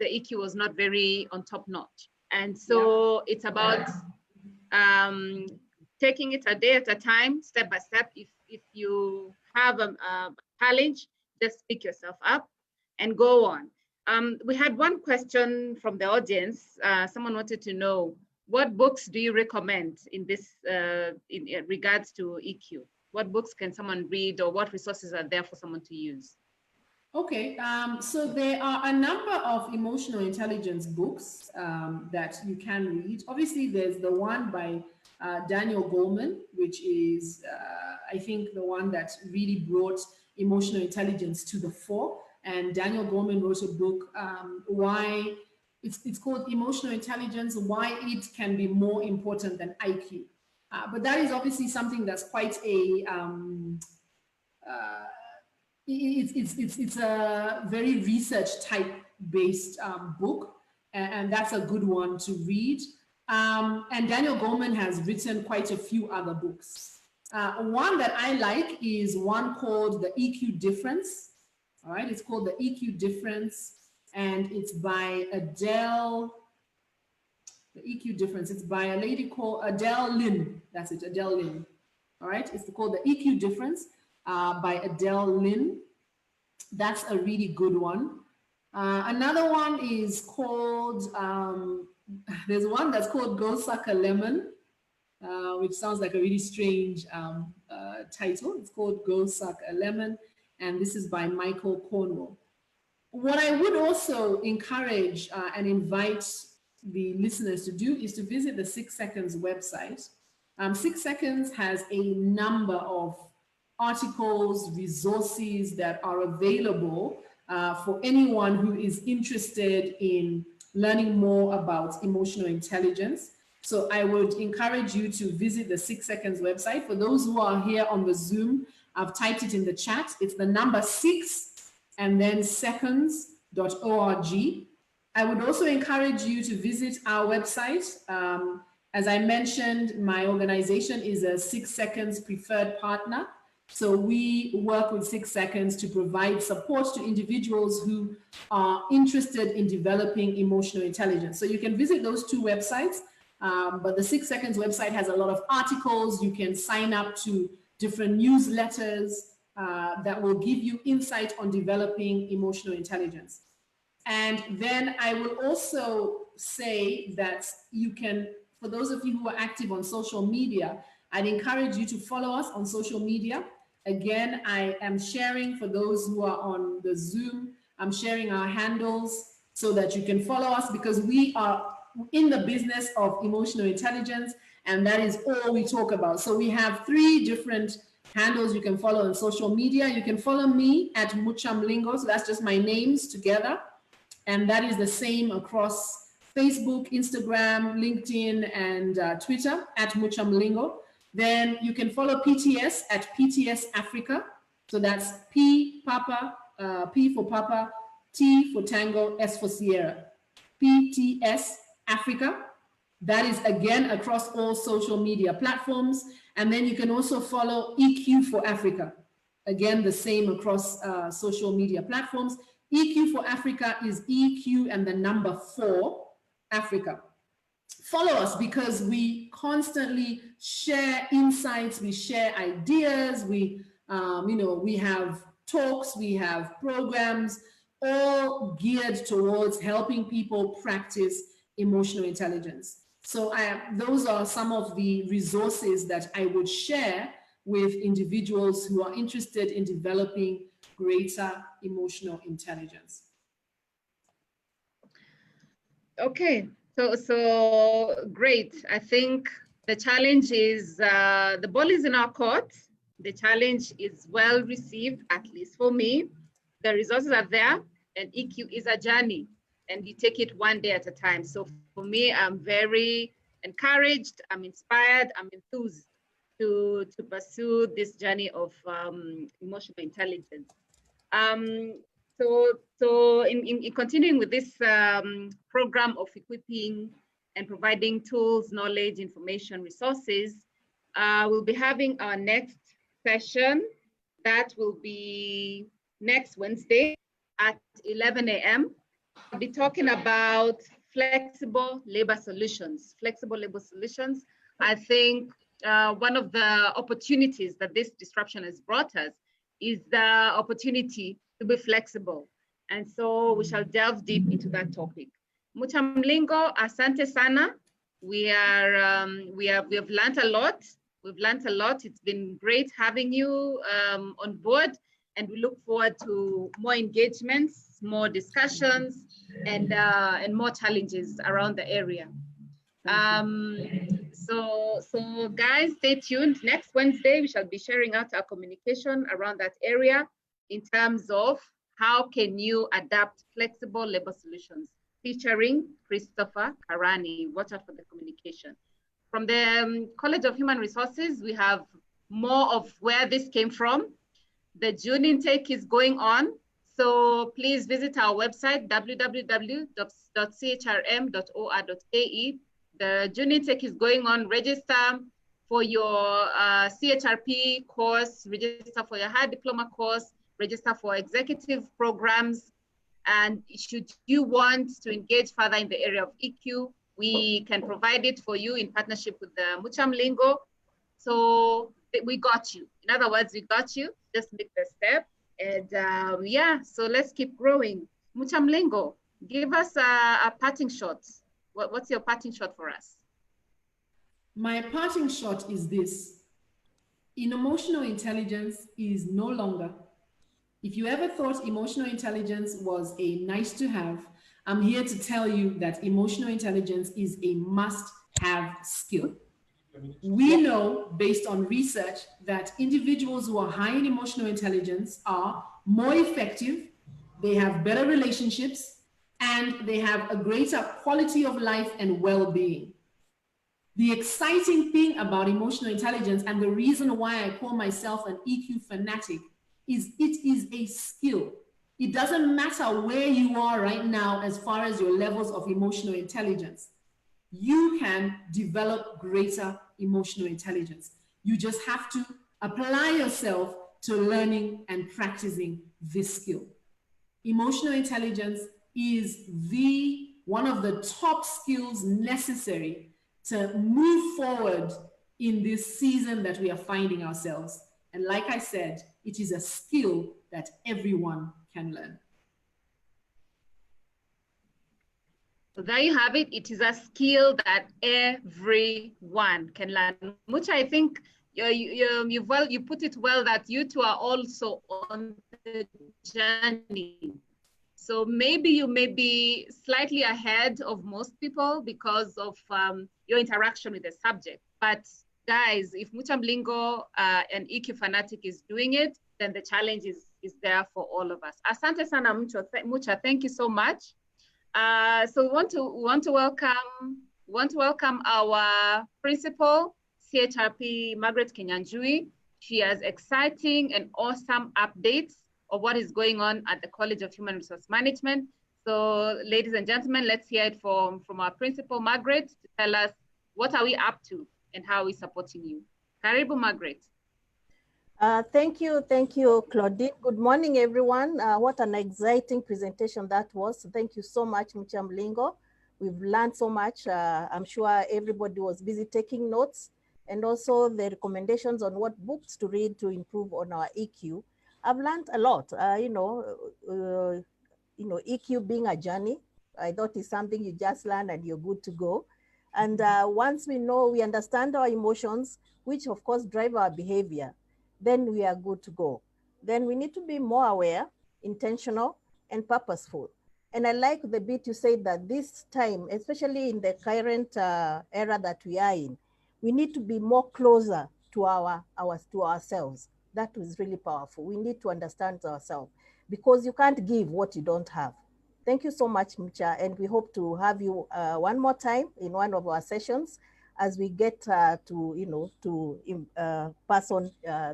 EQ was not very on top notch. And so it's about taking it a day at a time, step by step. If you have a challenge, just pick yourself up and go on. We had one question from the audience. Someone wanted to know, what books do you recommend in this, in regards to EQ? What books can someone read, or what resources are there for someone to use? Okay, so there are a number of emotional intelligence books that you can read. Obviously, there's the one by Daniel Goleman, which is, I think, the one that really brought emotional intelligence to the fore. And Daniel Goleman wrote a book, why it's called Emotional Intelligence, Why It Can Be More Important Than IQ. But that is obviously something that's quite a it's a very research type based book, and that's a good one to read. And Daniel Goleman has written quite a few other books. One that I like is one called The EQ Difference. All right, it's called The EQ Difference, and it's by Adele. The EQ Difference. It's by a lady called Adele Lin. That's it, Adele Lin. All right, it's called The EQ Difference by Adele Lin. That's a really good one. Another one is called, there's one that's called Go Suck a Lemon, which sounds like a really strange title. It's called Go Suck a Lemon, and this is by Michael Cornwell. What I would also encourage and invite the listeners to do is to visit the 6 Seconds website. 6 Seconds has a number of articles, resources that are available for anyone who is interested in learning more about emotional intelligence. So I would encourage you to visit the 6 Seconds website. For those who are here on the Zoom, I've typed it in the chat. It's the number 6 and then seconds.org. I would also encourage you to visit our website. As I mentioned, my organization is a 6 Seconds preferred partner. So we work with 6 Seconds to provide support to individuals who are interested in developing emotional intelligence. So you can visit those two websites, but the 6 Seconds website has a lot of articles. You can sign up to different newsletters that will give you insight on developing emotional intelligence. And then I will also say that you can, For those of you who are active on social media, I'd encourage you to follow us on social media. Again, I am sharing, for those who are on the Zoom, I'm sharing our handles so that you can follow us, because we are in the business of emotional intelligence, and that is all we talk about. So we have 3 different handles you can follow on social media. You can follow me at Muchamlingo, so that's just my names together, and that is the same across Facebook, Instagram, LinkedIn, and Twitter at Muchamlingo. Then you can follow PTS at PTS Africa. So that's P for Papa, T for Tango, S for Sierra. PTS Africa. That is again across all social media platforms. And then you can also follow EQ for Africa. Again, the same across social media platforms. EQ for Africa is EQ and the number 4, Africa. Follow us because we constantly share insights, we share ideas, we have talks, we have programs, all geared towards helping people practice emotional intelligence. So those are some of the resources that I would share with individuals who are interested in developing greater emotional intelligence. Okay, so great. I think the challenge is, the ball is in our court. The challenge is well received, at least for me. The resources are there, and EQ is a journey, and you take it one day at a time. So for me, I'm very encouraged, I'm inspired, I'm enthused to pursue this journey of emotional intelligence. So in continuing with this program of equipping and providing tools, knowledge, information, resources, we'll be having our next session. That will be next Wednesday at 11 a.m. We'll be talking about flexible labor solutions. Flexible labor solutions. I think one of the opportunities that this disruption has brought us is the opportunity to be flexible. And so we shall delve deep into that topic. Muchamlingo, asante sana. We have learned a lot. We've learned a lot. It's been great having you on board, and we look forward to more engagements, more discussions, and more challenges around the area. So guys, stay tuned. Next Wednesday, we shall be sharing out our communication around that area in terms of how can you adapt flexible labor solutions, featuring Christopher Karani. Watch out for the communication. From the College of Human Resources, we have more of where this came from. The June intake is going on. So please visit our website, www.chrm.or.ke. The June intake is going on. Register for your CHRP course, register for your high diploma course, register for executive programs. And should you want to engage further in the area of EQ, we can provide it for you in partnership with the Muchamlingo. So we got you. In other words, we got you. Just make the step. And yeah, so let's keep growing. Muchamlingo, give us a parting shot. What's your parting shot for us? My parting shot is this. Emotional intelligence is no longer. If you ever thought emotional intelligence was a nice to have, I'm here to tell you that emotional intelligence is a must-have skill. We know, based on research, that individuals who are high in emotional intelligence are more effective, they have better relationships, and they have a greater quality of life and well-being. The exciting thing about emotional intelligence, and the reason why I call myself an EQ fanatic, is it is a skill. It doesn't matter where you are right now as far as your levels of emotional intelligence. You can develop greater emotional intelligence. You just have to apply yourself to learning and practicing this skill. Emotional intelligence is one of the top skills necessary to move forward in this season that we are finding ourselves. And like I said, it is a skill that everyone can learn. So there you have it. It is a skill that everyone can learn. Mucha, I think you put it well that you two are also on the journey. So maybe you may be slightly ahead of most people because of your interaction with the subject. But guys, if Mucha Mlingo and EQ Fanatic is doing it, then the challenge is there for all of us. Asante sana Mucha, thank you so much. So we want to welcome our principal, CHRP Margaret Kenyanjui. She has exciting and awesome updates of what is going on at the College of Human Resource Management. So ladies and gentlemen, let's hear it from our principal, Margaret, to tell us what are we up to and how are we supporting you. Karibu, Margaret. Thank you, Claudine. Good morning, everyone. What an exciting presentation that was. Thank you so much, Mucha Mlingo. We've learned so much. I'm sure everybody was busy taking notes, and also the recommendations on what books to read to improve on our EQ. I've learned a lot. EQ being a journey, I thought it's something you just learn and you're good to go. And once we understand our emotions, which of course drive our behavior, then we are good to go. Then we need to be more aware, intentional, and purposeful. And I like the bit you said that this time, especially in the current era that we are in, we need to be more closer to ourselves. That was really powerful. We need to understand ourselves because you can't give what you don't have. Thank you so much, Mucha, and we hope to have you one more time in one of our sessions as we get to pass on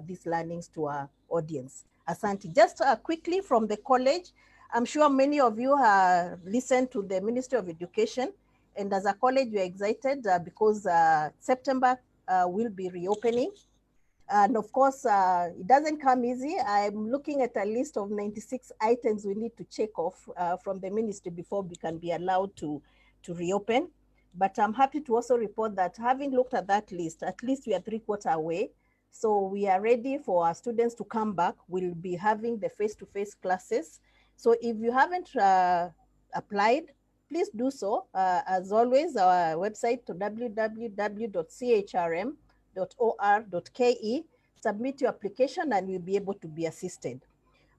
these learnings to our audience. Asante. Just quickly from the college, I'm sure many of you have listened to the Ministry of Education, and as a college, we're excited because September will be reopening. And of course, it doesn't come easy. I'm looking at a list of 96 items we need to check off from the ministry before we can be allowed to reopen. But I'm happy to also report that having looked at that list, at least we are 3/4 away. So we are ready for our students to come back. We'll be having the face-to-face classes. So if you haven't applied, please do so. As always, our website to www.chrm.or.ke, submit your application and you'll be able to be assisted.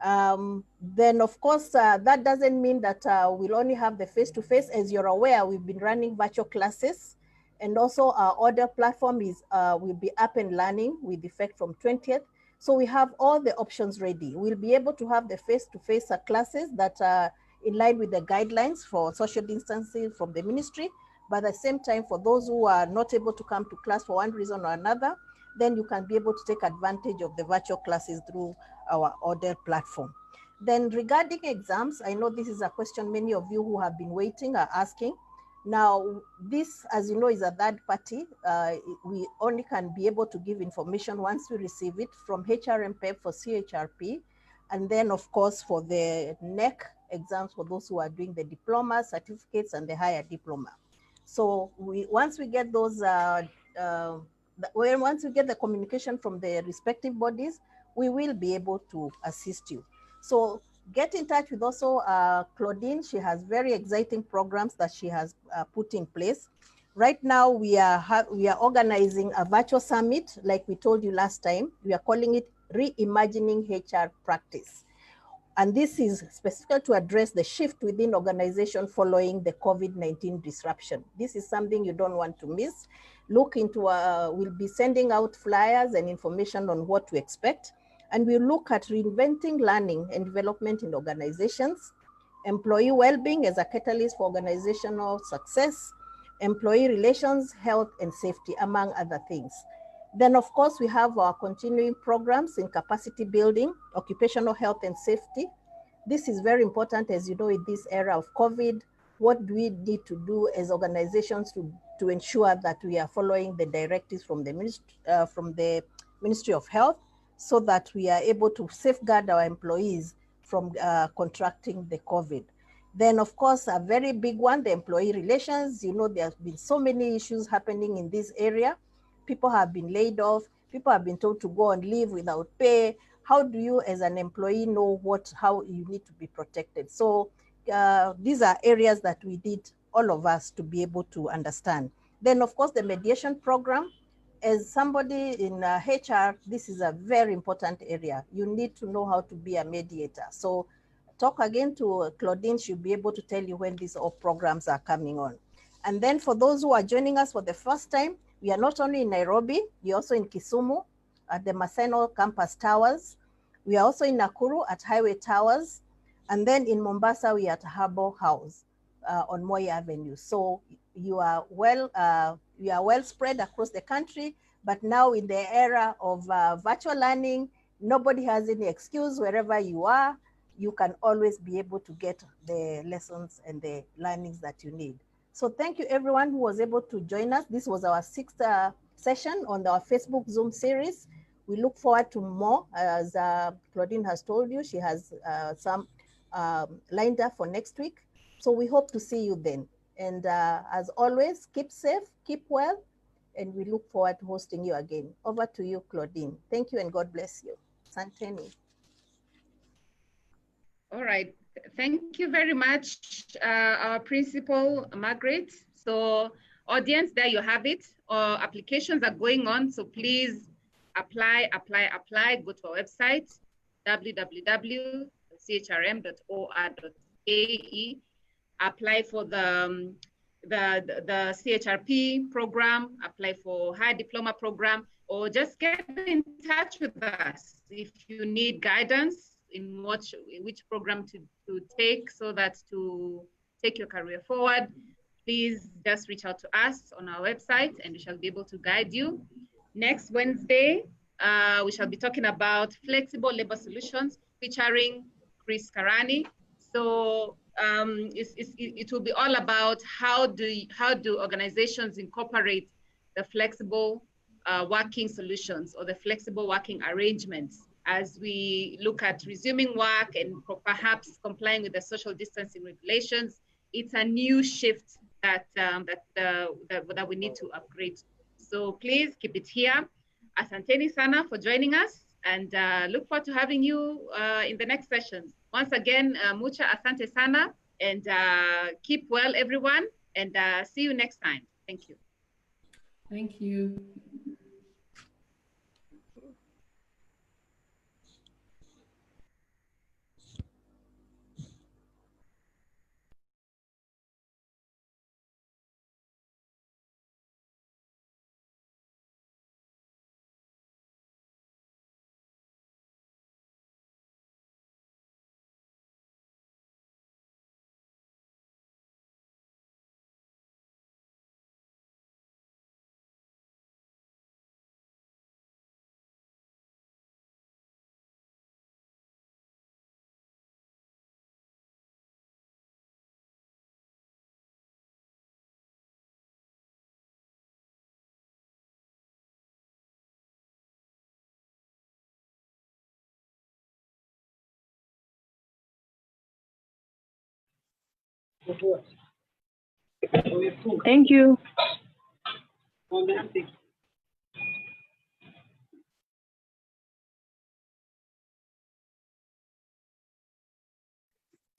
Then of course, that doesn't mean that we'll only have the face-to-face. As you're aware, we've been running virtual classes, and also our order platform will be up and running with effect from 20th. So we have all the options ready. We'll be able to have the face-to-face classes that are in line with the guidelines for social distancing from the ministry. But at the same time, for those who are not able to come to class for one reason or another, then you can be able to take advantage of the virtual classes through our order platform. Then regarding exams, I know this is a question many of you who have been waiting are asking. Now, this, as you know, is a third party. We only can be able to give information once we receive it from HRMPEP for CHRP. And then, of course, for the NEC exams for those who are doing the diploma, certificates, and the higher diploma. So once we get those, once we get the communication from the respective bodies, we will be able to assist you. So get in touch with also Claudine. She has very exciting programs that she has put in place. Right now, we are organizing a virtual summit, like we told you last time. We are calling it Reimagining HR Practice. And this is specific to address the shift within organization following the COVID-19 disruption. This is something you don't want to miss. Look into, we'll be sending out flyers and information on what to expect. And we'll look at reinventing learning and development in organizations, employee well-being as a catalyst for organizational success, employee relations, health and safety, among other things. Then, of course, we have our continuing programs in capacity building, occupational health and safety. This is very important, as you know, in this era of COVID. What do we need to do as organizations to ensure that we are following the directives from the Ministry of Health, so that we are able to safeguard our employees from contracting the COVID. Then, of course, a very big one, the employee relations. You know, there have been so many issues happening in this area. People have been laid off. People have been told to go on leave without pay. How do you, as an employee, know how you need to be protected? So these are areas that we need all of us to be able to understand. Then of course the mediation program, as somebody in HR, this is a very important area. You need to know how to be a mediator. So talk again to Claudine, she'll be able to tell you when these all programs are coming on. And then for those who are joining us for the first time, we are not only in Nairobi, we're also in Kisumu at the Maseno Campus Towers. We are also in Nakuru at Highway Towers. And then in Mombasa, we are at Harbour House on Moi Avenue. So you are well spread across the country, but now in the era of virtual learning, nobody has any excuse. Wherever you are, you can always be able to get the lessons and the learnings that you need. So thank you everyone who was able to join us. This was our 6th session on our Facebook Zoom series. We look forward to more. As Claudine has told you, she has some lined up for next week. So we hope to see you then. And as always, keep safe, keep well, and we look forward to hosting you again. Over to you, Claudine. Thank you and God bless you. Santeni. All right. Thank you very much, our principal, Margaret. So audience, there you have it. Applications are going on, so please apply. Go to our website, www.chrm.or.ke. Apply for the CHRP program, apply for higher diploma program, or just get in touch with us if you need guidance in which program to take so that to take your career forward. Please just reach out to us on our website and we shall be able to guide you. Next Wednesday, we shall be talking about flexible labor solutions featuring Chris Karani. So it will be all about how do organizations incorporate the flexible working solutions or the flexible working arrangements as we look at resuming work and perhaps complying with the social distancing regulations. It's a new shift that we need to upgrade. So please keep it here. Asanteni sana for joining us, and look forward to having you in the next sessions. Once again, mucha asante sana, and keep well, everyone, and see you next time. Thank you. Thank you. Thank you.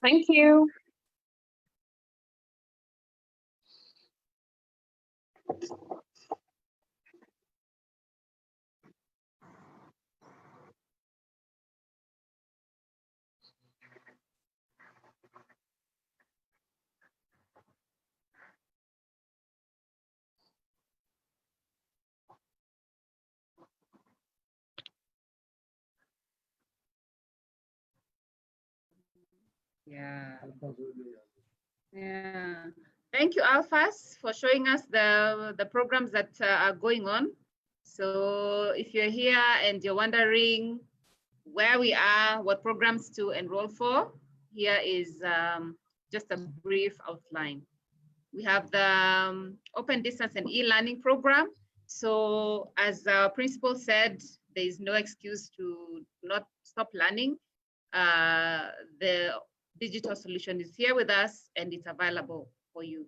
Thank you. Yeah. Thank you, Alphas, for showing us the programs that are going on. So if you're here and you're wondering where we are, what programs to enroll for, here is just a brief outline. We have the Open Distance and E-Learning program. So as our principal said, there is no excuse to not stop learning. The digital solution is here with us and it's available for you.